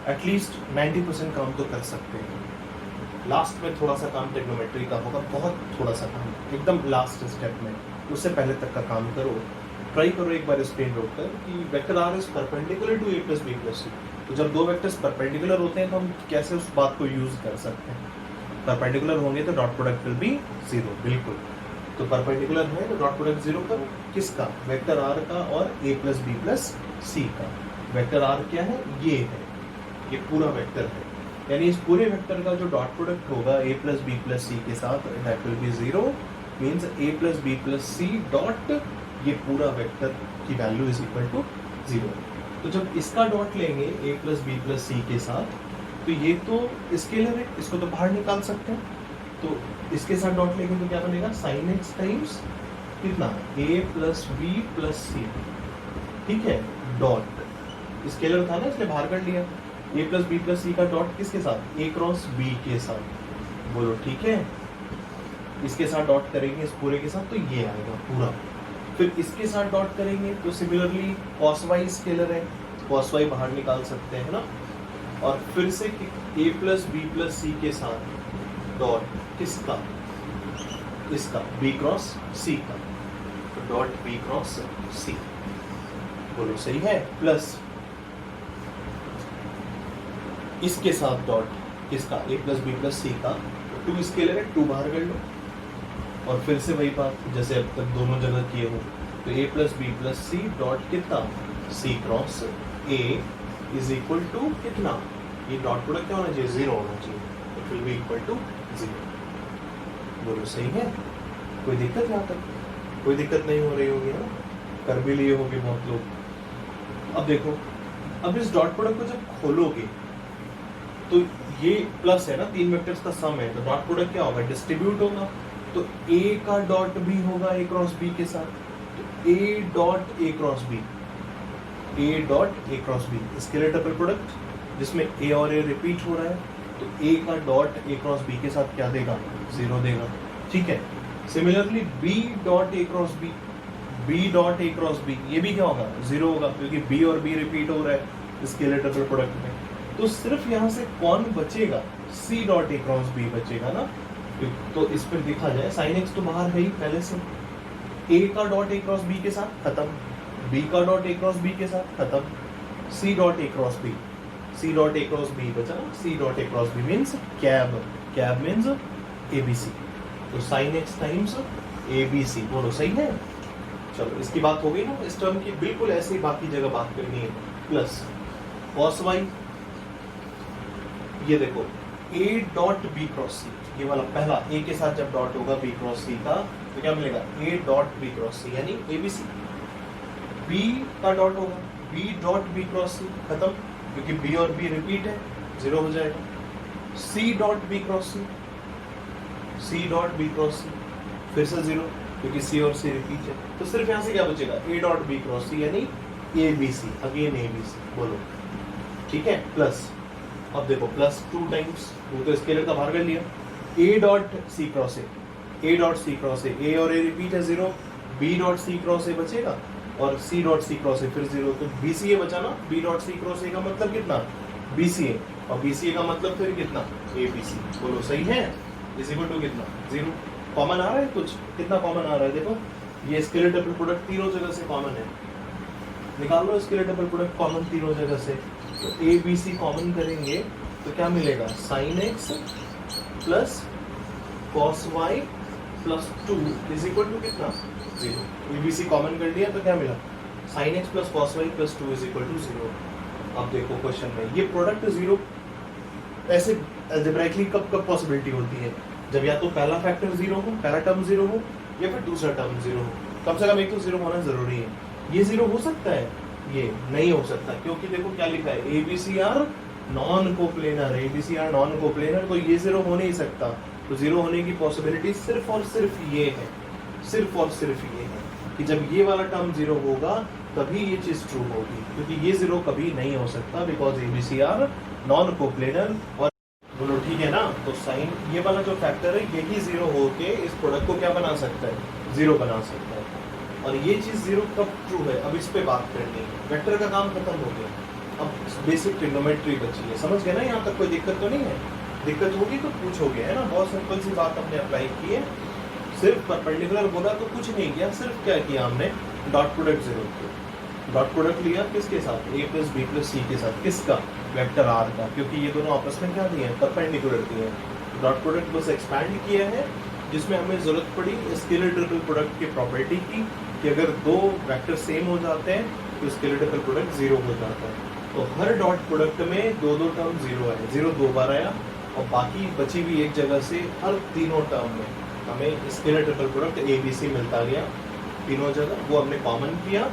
A: एटलीस्ट 90% काम तो कर सकते हैं। लास्ट में थोड़ा सा काम ट्रिग्नोमेट्री का होगा, बहुत थोड़ा सा काम, एकदम लास्ट स्टेप में, उससे पहले तक का काम करो। ट्राई करो एक बार स्क्रीन रोककर कि vector R is perpendicular to A plus B plus C. तो जब दो वेक्टर्स परपेंडिकुलर होते हैं तो हम कैसे उस बात को यूज कर सकते हैं। परपेंडिकुलर होंगे तो डॉट प्रोडक्ट विल बी 0, बिल्कुल। तो परपेंडिकुलर है तो डॉट प्रोडक्ट 0 करो, किसका, वेक्टर आर का और A plus B plus C का। वेक्टर आर क्या है, ये है, ये पूरा वेक्टर है, यानी इस पूरे वेक्टर का जो डॉट प्रोडक्ट होगा A plus B plus C के साथ, that will be 0, means A plus B plus C dot ये पूरा वेक्टर की वैल्यू इज इक्वल टू 0। तो जब इसका डॉट लेंगे ए प्लस बी प्लस सी के साथ, तो ये तो स्केलर है, इसको तो बाहर निकाल सकते हैं। तो इसके साथ डॉट लेंगे तो क्या बनेगा, साइन एक्स टाइम्स कितना, ए प्लस बी प्लस सी, ठीक है, डॉट स्केलर था ना इसलिए बाहर कर लिया। ए प्लस बी प्लस सी का डॉट किसके साथ, ए क्रॉस बी के साथ, बोलो ठीक है। इसके साथ डॉट करेंगे इस पूरे के साथ तो ये आएगा पूरा। फिर इसके साथ डॉट करेंगे तो सिमिलरली कॉस वाई स्केलर है, कॉस वाई बाहर निकाल सकते हैं ना। और फिर से ए प्लस बी प्लस सी के साथ डॉट किसका, इसका बी क्रॉस सी का, तो डॉट बी क्रॉस सी, बोलो सही है। प्लस इसके साथ डॉट किसका, ए प्लस बी प्लस सी का, तो 2 स्केलर है, 2 बाहर कर लो। और फिर से वही बात जैसे अब तक दोनों जगह किए हो, तो A plus B plus C dot कितना, C cross A is equal to कितना, ये डॉट प्रोडक्ट क्या होना चाहिए, 0 होना चाहिए, it will be equal to 0। बोलो सही है, कोई दिक्कत यहाँ तक, कोई दिक्कत नहीं हो रही होगी ना, कर भी लिए होगे बहुत लोग। अब देखो, अब इस डॉट प्रोडक्ट को जब खोलोगे तो ये प्लस है ना, 3 वेक्टर्स का सम है, तो डॉट प्रोडक्ट क्या होगा, डिस्ट्रीब्यूट होगा। तो ए का डॉट भी होगा ए क्रॉस बी के साथ, तो A dot A cross B, A dot A cross B, scalar triple product जिसमें ए और ए रिपीट हो रहा है, तो ए का डॉट ए क्रॉस बी के साथ क्या देगा, 0 देगा, ठीक है। Similarly B dot A cross B, B dot A cross B, ये भी क्या होगा, 0 होगा, क्योंकि बी और बी रिपीट हो रहा है स्केलर ट्रिपल प्रोडक्ट में। तो सिर्फ यहाँ से कौन बचेगा, C dot A cross B बचेगा ना। तो इस पर देखा जाए साइन एक्स तो बाहर है ही पहले से, ए का डॉट ए क्रॉस बी के साथ खत्म, बी का डॉट ए क्रॉस बी के साथ खत्म, C dot A cross B, C dot A cross B बचा ना, C dot A cross B means cab, cab means A B C, तो sine X times A B C, बोलो सही है। चलो इसकी बात हो गई ना इस टर्म की, बिल्कुल ऐसे ही बाकी जगह बात करनी है। प्लस कॉस वाई, ये देखो ए डॉट बी क्रॉस सी, ये वाला पहला ए के साथ जब डॉट होगा बी क्रॉस सी का, तो क्या मिलेगा, ए डॉट बी क्रॉस सी, यानी ए बी सी। बी का डॉट होगा बी डॉट बी क्रॉस सी, खत्म, क्योंकि बी और बी रिपीट है, 0 हो जाएगा। सी डॉट बी क्रॉस सी, सी डॉट बी क्रॉस सी, फिर से 0, क्योंकि सी और सी रिपीट है। तो सिर्फ यहाँ से क्या बचेगा, A dot B cross C, यानी A B C, again A B C, बोलो ठीक है। प्लस अब देखो प्लस 2 टाइम्स, वो तो स्केलर का बाहर कर लिया, A dot C cross A, A dot C cross A, A और ए रिपीट है 0, B dot C cross A बचेगा और सी डॉट सी क्रॉस ए फिर 0, तो बी सी ए बचा ना, B dot C cross A का मतलब कितना, बी सी ए, और बी सी ए का मतलब फिर कितना, ए बी सी, बोलो सही है। इज इक्वल टू कितना, 0। कॉमन आ रहा है कुछ, कितना कॉमन आ रहा है, देखो ये स्केलर ट्रिपल प्रोडक्ट तीनों जगह से कॉमन है, निकाल लो स्केलर ट्रिपल प्रोडक्ट कॉमन तीनों जगह से। तो ए बी सी कॉमन करेंगे तो क्या मिलेगा, sine X plus cos Y plus 2 is equal to कितना, 0। ए बी सी कॉमन कर लिया तो क्या मिला, sine X plus cos Y plus 2 is equal to 0। अब देखो क्वेश्चन में ये प्रोडक्ट 0 ऐसे अलजेब्राइकली कब कब पॉसिबिलिटी होती है, जब या तो पहला फैक्टर जीरो हो, पहला टर्म जीरो हो, या फिर दूसरा टर्म जीरो हो, कम से कम एक तो जीरो होना जरूरी है। ये जीरो हो सकता है, ये नहीं हो सकता, क्योंकि देखो क्या लिखा है, ABCR non coplanar, ABCR non coplanar, तो ये जीरो हो नहीं सकता। तो जीरो होने की पॉसिबिलिटी सिर्फ और सिर्फ ये है, सिर्फ और सिर्फ ये है कि जब ये वाला टर्म जीरो होगा तभी ये चीज ट्रू होगी, क्योंकि ये जीरो कभी नहीं हो सकता, बिकॉज ABCR नॉन कोप्लेनर। और बोलो ठीक है ना, तो साइन ये वाला जो फैक्टर है यही जीरो होके इस प्रोडक्ट को क्या बना सकता है, जीरो बना सकता है। और ये चीज जीरो कब ट्रू है, अब इस पे बात करनी है। वेक्टर का काम खत्म हो गया, अब बेसिक ट्रिग्नोमेट्री बची है। समझ गए ना, यहाँ तक कोई दिक्कत तो नहीं है? दिक्कत होगी तो पूछोगे, है ना। बहुत सिंपल सी बात हमने अप्लाई की है, सिर्फ परपेंडिकुलर बोला तो कुछ नहीं किया, सिर्फ क्या किया हमने, डॉट प्रोडक्ट जीरो किया। डॉट प्रोडक्ट लिया किसके साथ, A plus B plus C के साथ, किसका, वेक्टर R का, क्योंकि ये दोनों आपस में क्या दिए हैं, परपेंडिकुलर दिए हैं। डॉट प्रोडक्ट बस एक्सपैंड किया है, जिसमें हमें जरूरत पड़ी स्केलर ट्रिपल प्रोडक्ट की प्रॉपर्टी की, कि अगर दो वेक्टर सेम हो जाते हैं तो स्केलर ट्रिपल प्रोडक्ट जीरो हो जाता है। तो हर डॉट प्रोडक्ट में दो दो टर्म जीरो है, जीरो दो बार आया, और बाकी बची हुई एक जगह से हर तीनों टर्म में हमें स्केलर ट्रिपल प्रोडक्ट ABC मिलता गया, तीनों जगह वो हमने कॉमन किया।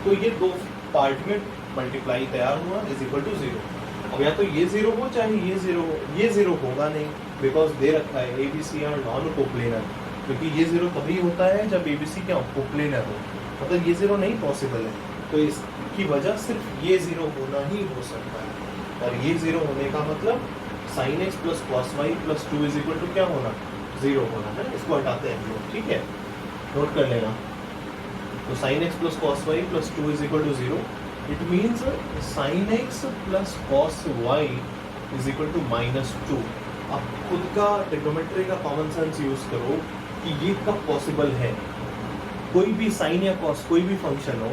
A: तो ये दो पार्ट में मल्टीप्लाई तैयार हुआ, इज इक्वल टू जीरो। अब या तो ये जीरो हो चाहे ये जीरो हो, ये जीरो होगा नहीं, बिकॉज दे रखा है ABCR नॉन कोप्लेनर, क्योंकि ये जीरो तभी होता है जब ABC क्या कोप्लेनर हो, मतलब ये जीरो नहीं पॉसिबल है। तो इसकी वजह सिर्फ ये जीरो होना ही हो सकता है, और ये जीरो होने का मतलब sin x plus cos y plus 2 is equal to क्या होना, जीरो होना है। इसको हटाते हैं हम लोग, ठीक है, नोट कर लेना। तो sin x plus cos y plus 2 is equal to zero, it means sin x plus cos y is equal to -2। आप खुद का ट्रिग्नोमेट्री का कॉमन सेंस यूज करो कि ये कब पॉसिबल है। कोई भी साइन या कॉस, कोई भी फंक्शन हो,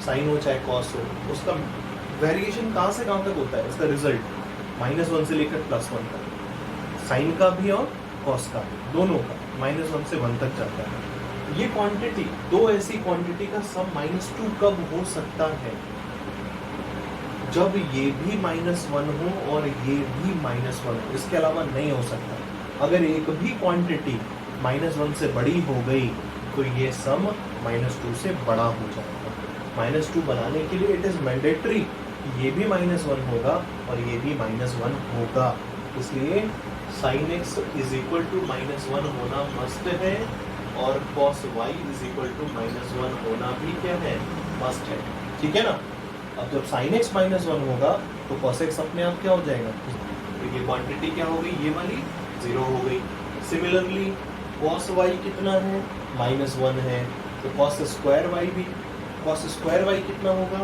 A: साइन हो चाहे कॉस हो, उसका वेरिएशन कहाँ से कहाँ तक होता है, इसका रिजल्ट -1 से लेकर +1 तक, साइन का भी और कॉस का भी, दोनों का -1 से 1 तक जाता है। ये क्वांटिटी, दो ऐसी क्वांटिटी का सम -2 कब हो सकता है, जब ये भी -1 हो और ये भी -1 हो, इसके अलावा नहीं हो सकता। अगर एक भी क्वांटिटी -1 से बड़ी हो गई तो ये सम -2 से बड़ा हो जाएगा। -2 बनाने के लिए इट इज मैंडेटरी, ये भी -1 होगा और ये भी -1 होगा, इसलिए sin x is equal to -1 होना मस्ट है, और cos y is equal to -1 होना भी क्या है, मस्ट है, ठीक है ना। अब जब sin x -1 होगा तो cos x अपने आप क्या हो जाएगा, तो ये क्वांटिटी क्या हो गई, ये वाली जीरो हो गई। सिमिलरली cos y कितना है, -1 है, तो cos स्क्वायर y भी, cos स्क्वायर y कितना होगा,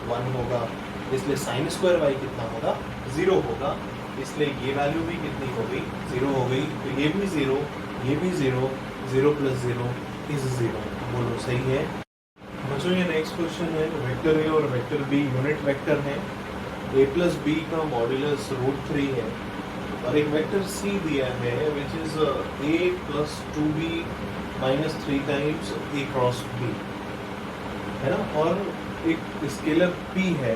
A: 1 होगा, इसलिए sin स्क्वायर y कितना होगा, 0 होगा, इसलिए ये वैल्यू भी कितनी हो गई, 0 हो गई। तो ये भी 0, ये भी 0, 0 + 0 इज 0। बोलो सही है बच्चों। ये नेक्स्ट क्वेश्चन है, वेक्टर A और वेक्टर B यूनिट वेक्टर है, A प्लस B का मॉड्यूलस √3 है, और एक वेक्टर C दिया है which is A plus 2B minus 3 times A cross B, है ना। और एक स्केलर P है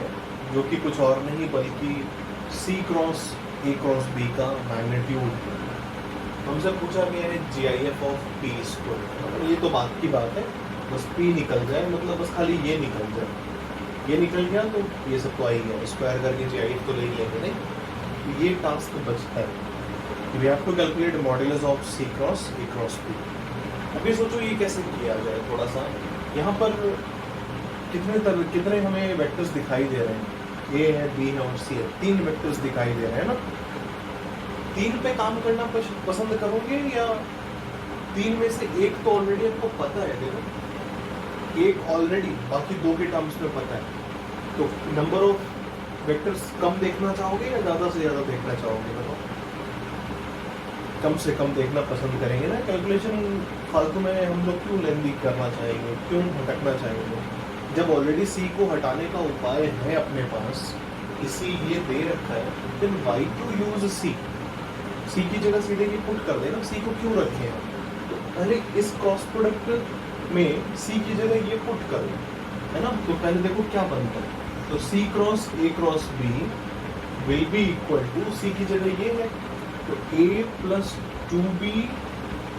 A: जो कि कुछ और नहीं बल्कि C cross A cross B का मैग्नीट्यूड है। हमसे पूछा गया है GIF ऑफ P²। ये तो बात की बात है, बस P निकल जाए, मतलब बस खाली ये निकल जाए, ये निकल गया तो ये सब तो आ ही गया, स्क्वायर करके GIF तो ले लेंगे नहीं, तो ये टास्क बचता है। We have to calculate modulus of C cross A cross B। अभी सोचो ये कैसे किया जाए, थोड़ा सा यहाँ पर कितने हमें वेक्टर्स दिखाई दे रहे हैं, A है, B है और C है, 3 वेक्टर्स दिखाई दे रहे हैं ना। 3 पे काम करना पसंद करोगे, या 3 में से एक तो ऑलरेडी आपको पता है, देखो एक ऑलरेडी, बाकी 2 के टर्म्स में पता है, तो नंबर ऑफ वेक्टर्स कम देखना चाहोगे या ज़्यादा से ज़्यादा देखना चाहोगे, बताओ। कम से कम देखना पसंद करेंगे ना, कैलकुलेशन फालतू में हम लोग क्यों लेंदी करना चाहेंगे, क्यों भटकना चाहेंगे, जब ऑलरेडी C को हटाने का उपाय है अपने पास, इसीलिए दे रखा है, then why to use C की जगह सीधे ये पुट कर देना, C को क्यों रखे हैं, तो पहले इस क्रॉस प्रोडक्ट में C की जगह ये पुट कर दो, है ना। तो पहले देखो क्या बनता है, तो C cross A cross B will be equal to, C की जगह ये है तो A plus 2 2b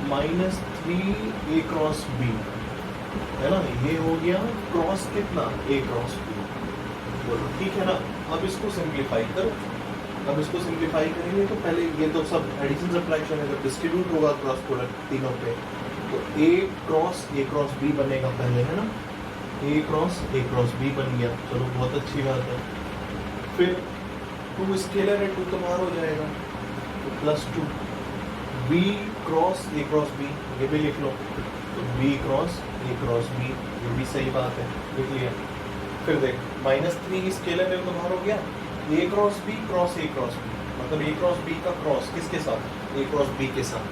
A: minus 3a cross b, है ना, ये हो गया क्रॉस कितना a क्रॉस b। बोलो ठीक है ना। अब इसको सिंप्लीफाई करो। अब इसको सिंप्लीफाई करेंगे तो पहले ये तो सब एडिशन सब्ट्रैक्शन है, जब डिस्ट्रीब्यूट होगा क्रॉस प्रोडक्ट तीनों पे तो a क्रॉस b बनेगा पहले, है ना, a क्रॉस b बन गया, चलो बहुत अच्छी बात है। फिर 2 स्केलर है, 2 तो बाहर हो जाएगा, तो +2 b क्रॉस b, ये भी लिख लो, तो b क्रॉस b, ये भी सही बात है, लिख लिया। फिर देख -3 स्केलर है तो बाहर हो गया, a क्रॉस b, मतलब a क्रॉस b का क्रॉस किसके साथ, a क्रॉस b के साथ,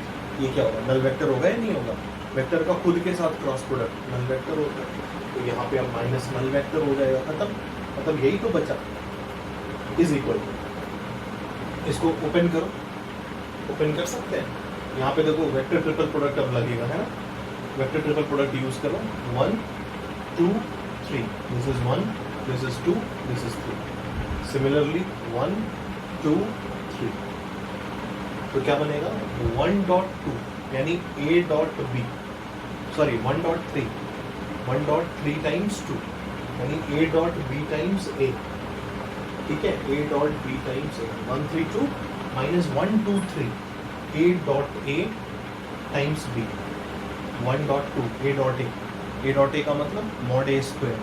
A: ये क्या होगा, नल वेक्टर होगा या नहीं होगा, वेक्टर का खुद के साथ क्रॉस प्रोडक्ट नल वेक्टर होगा, तो यहाँ पे अब माइनस नल वेक्टर हो जाएगा, खत्म, मतलब यही तो बचा, इज इक्वल। इसको ओपन करो, ओपन कर सकते हैं, यहाँ पे देखो वेक्टर ट्रिपल प्रोडक्ट अब लगेगा, है ना, वेक्टर ट्रिपल प्रोडक्ट यूज करो, 1 2 3, this is 1, this is 2, this is 3, similarly 1 2 3, तो क्या बनेगा 1.2 यानी a dot b, sorry 1.3 times 2 यानी a dot b times a, ठीक है, a dot b times a, 132 minus 123 a dot a times b, 1.2 a dot a का मतलब mod a square,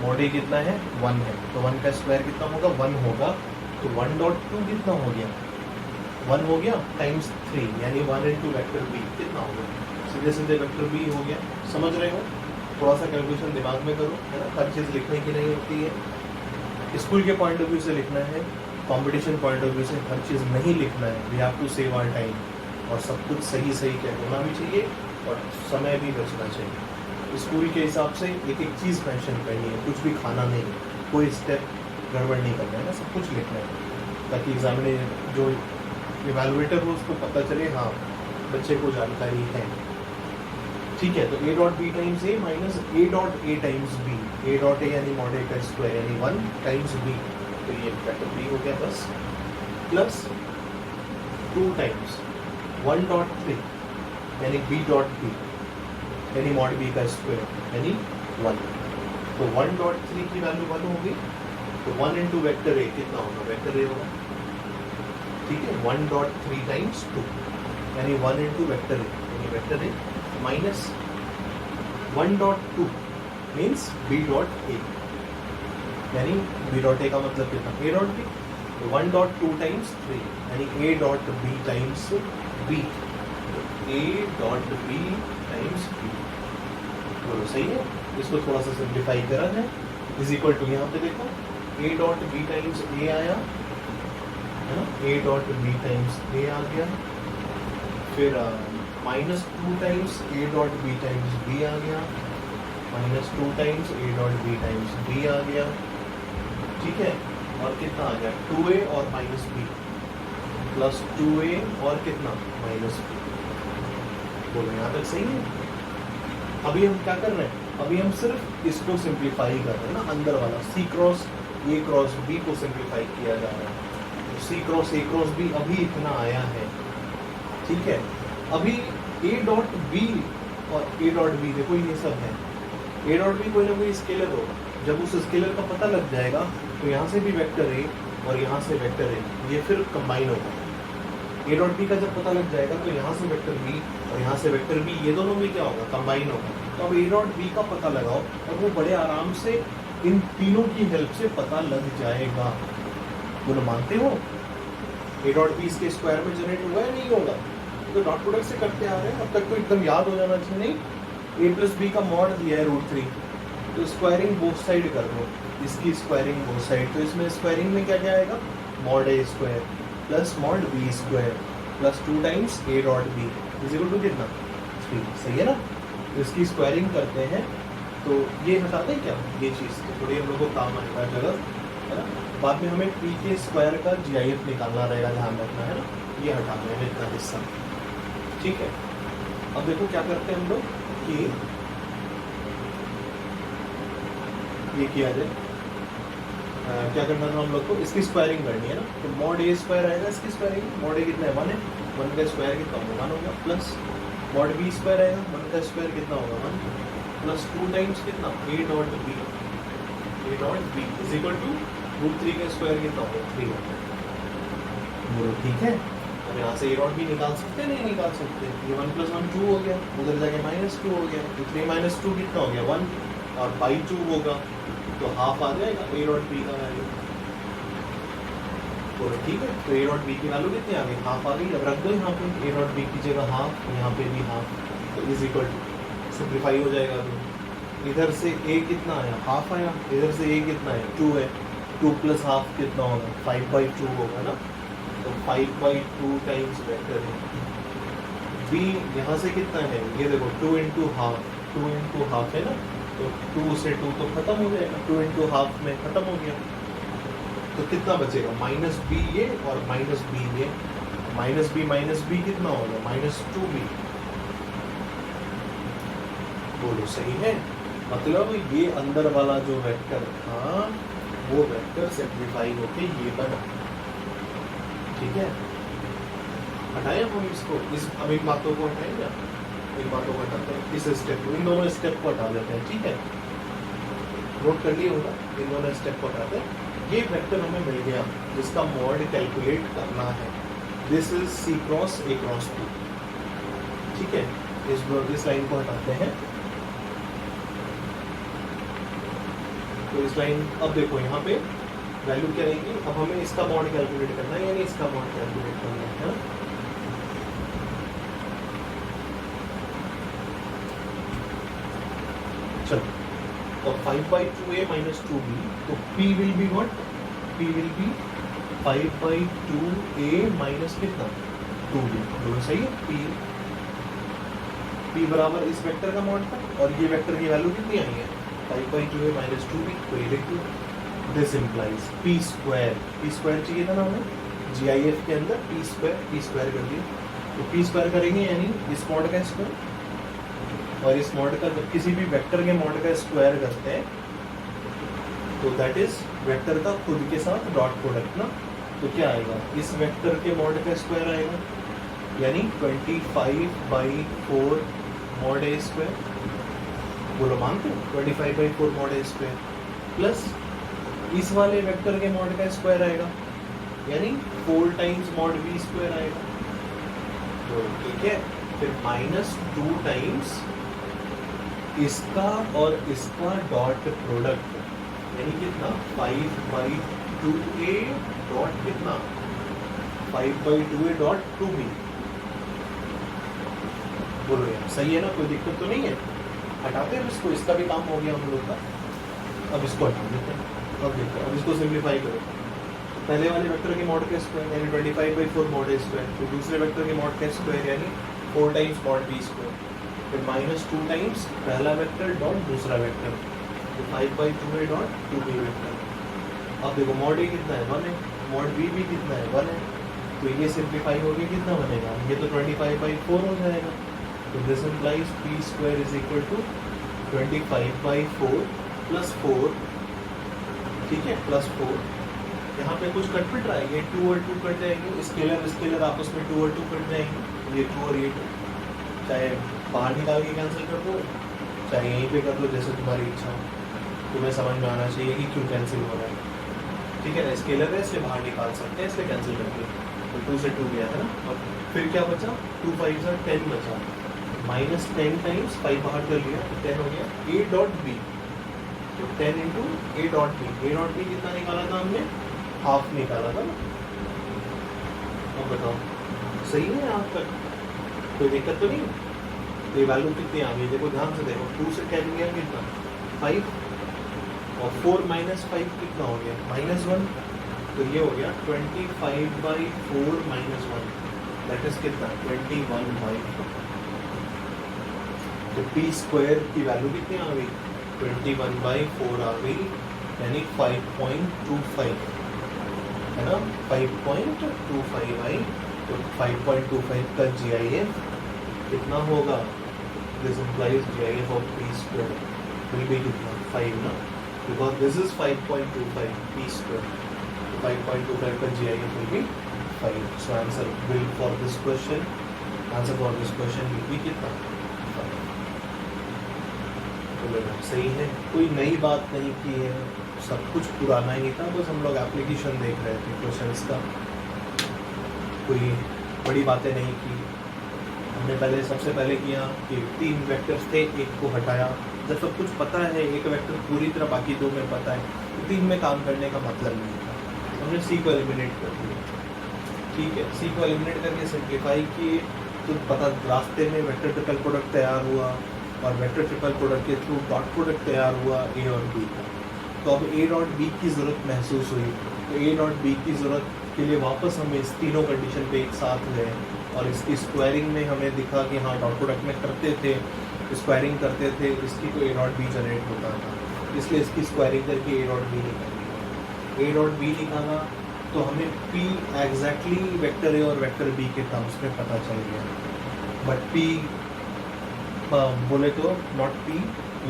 A: mod a कितना है 1 है, तो 1 का स्क्वायर कितना होगा 1 होगा, तो 1.2 कितना हो गया 1 हो गया टाइम्स 3 यानी 1 इंटू वेक्टर b कितना हो गया, सीधे सीधे वेक्टर b हो गया। समझ रहे हो, थोड़ा सा कैलकुलेशन दिमाग में करो, है ना, हर चीज़ लिखने की नहीं होती है, स्कूल के पॉइंट ऑफ व्यू से लिखना है, कंपटीशन पॉइंट ऑफ व्यू से हर चीज़ नहीं लिखना है, we have to save our time, और सब कुछ सही क्या होना भी चाहिए और समय भी बचना चाहिए। स्कूल के हिसाब से एक एक चीज़ मेंशन करनी है, कुछ भी खाना नहीं, कोई स्टेप गड़बड़ नहीं करना है ना, सब कुछ लिखना है, ताकि एग्जामिनेशन जो इवैल्यूएटर हो उसको पता चले हाँ बच्चे को जानकारी है, ठीक है। तो a dot b times a minus a dot a times b, a dot a यानी मॉड a का स्क्वायर यानी 1 टाइम्स b, तो ये वेक्टर b हो गया बस, प्लस 2 टाइम्स 1 डॉट 3 यानी b डॉट b यानी मॉड b का स्क्वायर यानी 1, तो 1 डॉट 3 की वैल्यू 1 होगी, तो 1 इंटू वेक्टर a कितना होगा, वेक्टर a होगा, ठीक है, 1 डॉट 3 टाइम्स 2 यानी 1 इंटू वेक्टर a यानी vector a minus 1 dot 2 means b dot a यानी b डॉट a का मतलब कितना a डॉट b, तो 1 डॉट 2 टाइम्स 3 यानी a dot b times b, a dot b times b, बोलो सही है। इसको थोड़ा सा सिंप्लीफाई करा जाए, इज इक्वल टू यहाँ पे देखो a dot b times a आया, है ना, a dot b times a आ गया, फिर -2 times a dot b times b आ गया, -2 times a dot b times b आ गया, ठीक है, और कितना आ गया 2a और -b प्लस 2a और कितना -b, बोलो यहाँ तक सही है। अभी हम क्या कर रहे हैं, अभी हम सिर्फ इसको सिंप्लीफाई कर रहे हैं ना, अंदर वाला c cross a cross b को सिंप्लीफाई किया जा रहा है, तो c cross a cross b अभी इतना आया है, ठीक है। अभी a डॉट b और a डॉट b देखो ये सब है, a डॉट b कोई ना कोई स्केलर होगा, जब उस स्केलर का पता लग जाएगा तो यहाँ से भी वेक्टर a और यहाँ से वेक्टर a, ये फिर कंबाइन होगा, a डॉट b का जब पता लग जाएगा तो यहाँ से वेक्टर b और यहाँ से वेक्टर b, ये दोनों में क्या होगा कंबाइन होगा, तो अब a डॉट b का पता लगाओ और वो बड़े आराम से इन तीनों की हेल्प से पता लग जाएगा, बोलो मानते हो। a डॉट b इसके स्क्वायर में जनरेट हुआ है नहीं होगा, तो डॉट प्रोडक्ट से करते आ रहे हैं, अब तक तो एकदम याद हो जाना चाहिए, नहीं a प्लस b का मॉड दिया है √3, तो स्क्वायरिंग बोथ साइड कर दो, इसकी स्क्वायरिंग बोथ साइड, तो इसमें स्क्वायरिंग में क्या क्या आएगा mod a square plus mod b square plus 2 times a dot b is equal to कितना 3, सही है ना। तो इसकी स्क्वायरिंग करते हैं, तो ये हटा दें क्या, ये चीज़ तो थोड़ी हम लोग को काम आएगा जगह, है ना, बाद में हमें p के स्क्वायर का GIF निकालना रहेगा, ध्यान रखना है ना, ये हटा दें इतना हिस्सा, ठीक है। अब देखो क्या करते हैं हम लोग कि ये किया जाए, क्या करना था हम लोग को, इसकी स्क्वायरिंग करनी है ना, तो मॉड a स्क्वायर आएगा, इसकी स्क्वायरिंग मॉड a कितना है 1 है, 1 का स्क्वायर कितना होगा 1 होगा प्लस मॉड बी स्क्वायर आएगा 1 का स्क्वायर कितना होगा 1 प्लस 2 टाइम्स कितना a dot b is equal to root 3 का स्क्वायर कितना होगा 3 होगा। बोलो ठीक है। अब यहाँ से a डॉट b निकाल सकते हैं नहीं निकाल सकते। ये 1 प्लस 1 2 हो गया, उधर जाके -2 हो गया, तो 3 माइनस 2 कितना हो गया 1 और बाई 2 होगा तो हाफ आ जाएगा a डॉट b का वैल्यू। बोलो ठीक है। तो a डॉट b की वैल्यू कितनी आ गई हाफ आ गई। अब रख दो यहाँ पे a डॉट b की जगह हाफ, यहाँ पे भी हाफ, तो इज इक्वल टू सिंप्लीफाई हो जाएगा। तो इधर से a कितना आया हाफ आया, इधर से a कितना है 2 है, 2 प्लस हाफ कितना होगा 5/2 होगा ना, तो 5/2 टाइम्स वेक्टर है b। यहाँ से कितना है ये देखो 2 इंटू हाफ है ना, तो 2 से 2 तो खत्म हो जाएगा, 2 इंटू हाफ में खत्म हो गया, तो कितना बचेगा -b ये और -b ये, -b कितना होगा -2b। बोलो सही है। मतलब ये अंदर वाला जो वेक्टर था वो वेक्टर सिंप्लीफाई होके ये बना। ठीक है, हटाए हम इसको, इस अब एक बातों को हटाएंगे, एक बातों को हटाते हैं, इस स्टेप को, इन दोनों स्टेप को हटा देते हैं। ठीक है, नोट कर लिया होगा, इन दोनों स्टेप को हटाते हैं। ये वेक्टर हमें मिल गया जिसका मॉड कैलकुलेट करना है। This is c cross a cross b। ठीक है, इस लाइन को हटाते हैं। तो इस लाइन, अब देखो यहाँ पे वैल्यू क्या रहेगी, अब हमें इसका मॉड कैलकुलेट करना है यानी इसका मॉड कैलकुलेट करना है ना? चलो, और 5/2a minus 2b, तो p will be what? p will be 5/2a minus कितना 2b। दोनों सही है। p बराबर इस वेक्टर का मॉड था और ये वेक्टर की वैल्यू कितनी आई है 5/2a minus 2b, तो ये लिख दो। दिस इम्प्लाइज p स्क्वायर चाहिए था ना हमें GIF के अंदर, p स्क्वायर कर दिया, तो p स्क्वायर करेंगे यानी इस मॉड का स्क्वायर, और इस मॉड का जब किसी भी वेक्टर के मॉड का स्क्वायर करते हैं तो दैट इज वेक्टर का खुद के साथ डॉट प्रोडक्ट ना, तो क्या आएगा इस वेक्टर के मॉड का स्क्वायर आएगा यानी 25/4 मॉड ए स्क्वायर। बोलो मानते हो 25/4 मॉड ए स्क्वायर प्लस इस वाले वेक्टर के मॉड का स्क्वायर आएगा यानी 4 टाइम्स मॉड बी स्क्वायर आएगा। तो ठीक है, फिर -2 टाइम्स इसका और इसका डॉट प्रोडक्ट यानी कितना 5/2a डॉट कितना 5/2a डॉट 2b। बोलो यार सही है ना, कोई दिक्कत तो नहीं है। हटाते हैं इसको, इसका भी काम हो गया हम लोग का। अब इसको हटा देते हैं। अब देखो, अब इसको सिंप्लीफाई करो। पहले वाले वेक्टर के मॉड का स्क्वायर यानी 25/4 मॉड ए स्क्वायर, तो दूसरे वेक्टर के मॉड का स्क्वायर यानी 4 टाइम्स मॉड बी स्क्वायर, फिर -2 टाइम्स पहला वेक्टर डॉट दूसरा वेक्टर, तो 5/2a डॉट 2b वेक्टर। अब देखो मॉड ए कितना है 1 है, मॉड बी भी कितना है 1 है, तो ये सिंप्लीफाई हो गया कितना बनेगा, ये तो 25/4 हो जाएगा। तो this implies p square is equal to 25/4 plus 4। ठीक है, प्लस 4। यहाँ पे कुछ कट पिट रहा है, ये 2 और 2 कट जाएंगे, स्केलर आपस में 2 और 2 कट जाएंगे, ये 2 और ये 2, चाहे बाहर निकाल के कैंसिल कर दो चाहे यहीं पे कर दो, जैसे तुम्हारी इच्छा हो। तुम्हें समझ में आना चाहिए कि क्यों कैंसिल हो रहा है। ठीक है ना, स्केलर है इसलिए बाहर निकाल सकते हैं, इसलिए कैंसिल कर दिया, तो 2 से 2 गया है ना। और फिर क्या बचा 2 5 10 बचा, -10 टाइम्स 5 बाहर कर लिया तो 10 हो गया a डॉट b, तो 10 इंटू a डॉट b कितना निकाला था हमने, हाफ निकाला था ना। अब बताओ सही है यहाँ तक, कोई दिक्कत तो नहीं। तो ये वैल्यू कितनी आ गई देखो ध्यान से देखो, 2 से 10 गया कितना 5, और 4 - 5 कितना हो गया -1, तो ये हो गया 25/4 - 1, दैट इज कितना 21/4। तो p स्क्वायर की वैल्यू कितनी आ गई 21/4 आ गई, यानी 5.25 है ना, 5.25 आई। तो 5.25 का GIF कितना होगा, this implies GIF of p square will be कितना 5 ना, because this is 5.25 p square, तो 5.25 का GIF will be 5. So answer will for this question, answer for this question will be कितना 5. तो बेटा सही है, कोई नई बात नहीं की है, सब कुछ पुराना ही था, बस हम लोग एप्लीकेशन देख रहे थे क्वेश्चंस का, कोई बड़ी बातें नहीं की। हमने पहले सबसे पहले किया कि 3 वेक्टर्स थे, एक को हटाया। जब सब कुछ पता है, एक वेक्टर पूरी तरह बाकी 2 में पता है, तो 3 में काम करने का मतलब नहीं था, हमने सी को एलिमिनेट कर दिया। ठीक है, सी को एलिमिनेट करके सिंप्लीफाई किए, तो पता रास्ते में वेक्टर ट्रिपल प्रोडक्ट तैयार हुआ, और वेक्टर ट्रिपल प्रोडक्ट के थ्रू डॉट प्रोडक्ट तैयार हुआ ए और बी का। तो अब ए डॉट बी की ज़रूरत महसूस हुई, तो ए डॉट बी की ज़रूरत के लिए वापस हम इस तीनों कंडीशन पे एक साथ गए, और इसकी स्क्वायरिंग में हमें दिखा कि हाँ डॉट प्रोडक्ट में करते थे, स्क्वायरिंग करते थे, इसकी तो ए डॉट बी जनरेट होता था, इसलिए इसकी स्क्वायरिंग करके ए डॉट बी निकाली। ए डॉट बी निकाला तो हमें पी एग्जैक्टली वेक्टर ए और वेक्टर बी के टर्म्स में पता चल गया, बट पी बोले तो नॉट पी,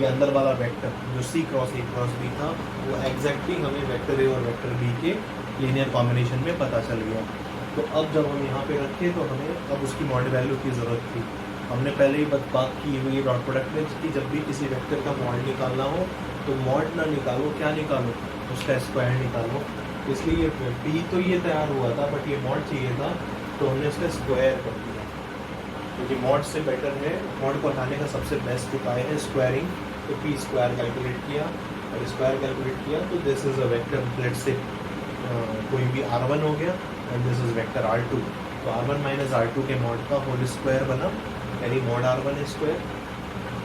A: ये अंदर वाला वेक्टर जो सी क्रॉस ए क्रॉस बी था, वो एग्जैक्टली हमें वेक्टर ए और वेक्टर बी के लीनियर कॉम्बिनेशन में पता चल गया। तो अब जब हम यहाँ पे रखे तो हमें अब उसकी मॉड वैल्यू की ज़रूरत थी। हमने पहले ही बात की हुई डॉट प्रोडक्ट में कि जब भी किसी वेक्टर का मॉड निकालना हो तो मॉड ना निकालो, क्या निकालो, उसका स्क्वायर निकालो। इसलिए पी तो ये तैयार हुआ था, बट ये मॉड चाहिए था, तो हमने उसका स्क्वायर कर दिया, क्योंकि मॉड से बेटर है, मॉड को हटाने का सबसे बेस्ट उपाय है स्क्वायरिंग। तो पी स्क्वायर कैलकुलेट किया, और स्क्वायर कैलकुलेट किया तो this is a vector, let's say कोई भी R1 हो गया, and this is vector R2, तो R1 माइनस R2 के मॉड का होल स्क्वायर बना, यानी mod R1 square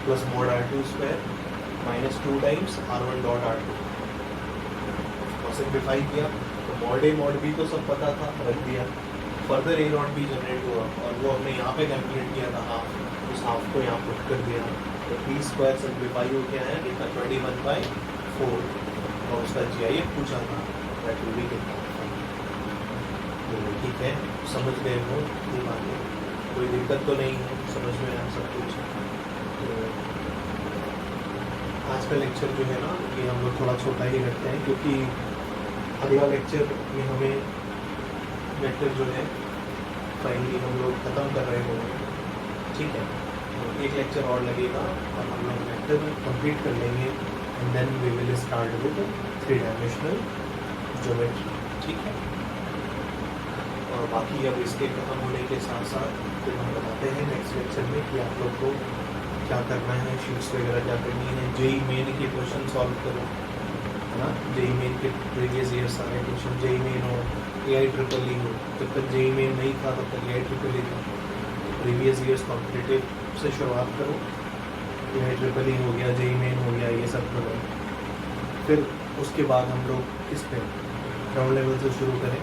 A: plus mod R2 square minus 2 times R1 dot R2। और सिंप्लीफाई किया तो मॉड ए मॉड बी तो सब पता था, रख दिया। Further A dot B generate हुआ, और वो हमने यहाँ पे कैलकुलेट किया था हाफ, उस हाफ को यहाँ पुट कर दिया, तो पी स्क्वायर सिंप्लीफाई हो गया है कितना 21/4, और उसका GIF पूछा था, दैट विल बी कितना। तो ठीक है, समझ गए हो ये बातें, कोई दिक्कत तो नहीं है, समझ में आया सब कुछ। तो आज का लेक्चर जो है ना, ये हम लोग थोड़ा छोटा ही रखते हैं, क्योंकि अगला लेक्चर में हमें वेक्टर जो है फाइनली हम लोग ख़त्म कर रहे होंगे। ठीक है, तो एक लेक्चर और लगेगा और हम लोग वेक्टर कंप्लीट कर लेंगे, and then we will start with 3 dimensional geometry. ठीक है, और बाकी अब इसके ख़त्म होने के साथ साथ फिर हम बताते हैं नेक्स्ट लेक्चर में कि आप लोग को क्या करना है, शीट्स वगैरह क्या करनी है। जेई मेन के क्वेश्चन सॉल्व करो, है ना, जेई मेन के प्रीवियस ईयर सारे क्वेश्चन, जेई मेन हो, AI-EEE हो, जब तक जेई मेन नहीं था तब तक AI-EEE था। प्रीवियस ईयर्स कॉम्पिटिटिव से शुरुआत करो, AI-EEE हो गया, जेई मेन हो गया, ये सब करो। फिर उसके बाद हम लोग किस पे ग्राउंड लेवल से शुरू करें,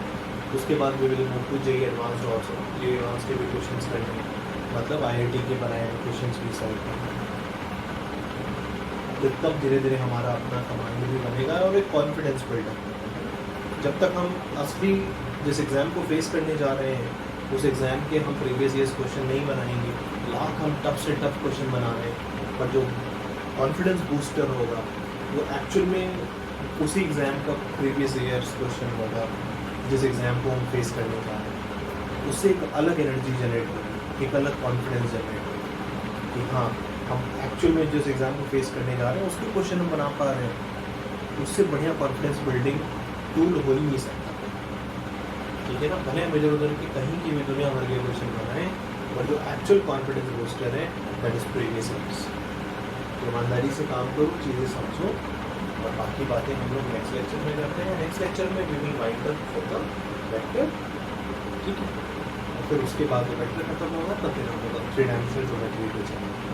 A: उसके बाद we will move to JEE advanced also, JEE advance के भी क्वेश्चंस करने, मतलब IIT के बनाए हुए क्वेश्चंस भी सॉल्व करना। तब धीरे धीरे हमारा अपना कमांड भी बनेगा और एक कॉन्फिडेंस बिल्डअप होगा। जब तक हम असली जिस एग्ज़ाम को फेस करने जा रहे हैं उस एग्ज़ाम के हम प्रीवियस ईयर्स क्वेश्चन नहीं बनाएंगे, लाख हम टफ से टफ क्वेश्चन बना रहे हैं, पर जो कॉन्फिडेंस बूस्टर होगा वो एक्चुअल में उसी एग्ज़ाम का प्रीवियस ईयर्स क्वेश्चन होगा जिस एग्ज़ाम को हम फेस करने जा रहे हैं। उससे एक अलग एनर्जी जनरेट होगी, एक अलग कॉन्फिडेंस जनरेट होगी कि हाँ हम एक्चुअल में जिस एग्ज़ाम को फेस करने जा रहे हैं उसके क्वेश्चन हम बना पा रहे हैं। उससे बढ़िया कॉन्फिडेंस बिल्डिंग टूल हो ही नहीं सकता। ठीक है ना, भले हम इधर उधर की कहीं की भी दुनिया भर के क्वेश्चन बनाएं, और जो एक्चुअल कॉन्फिडेंस बूस्टर है दैट इज प्रीवियस ईयर्स। ईमानदारी से काम करो, चीज़ें समझो, और बाकी बातें हम लोग नेक्स्ट लेक्चर में करते हैं। नेक्स्ट लेक्चर में we will wind up for the vector. ठीक है, और फिर उसके बाद वेक्टर खत्म होगा, तब फिर हम लोग 3 डायमेंशनल ज्योमेट्री पे चलेंगे।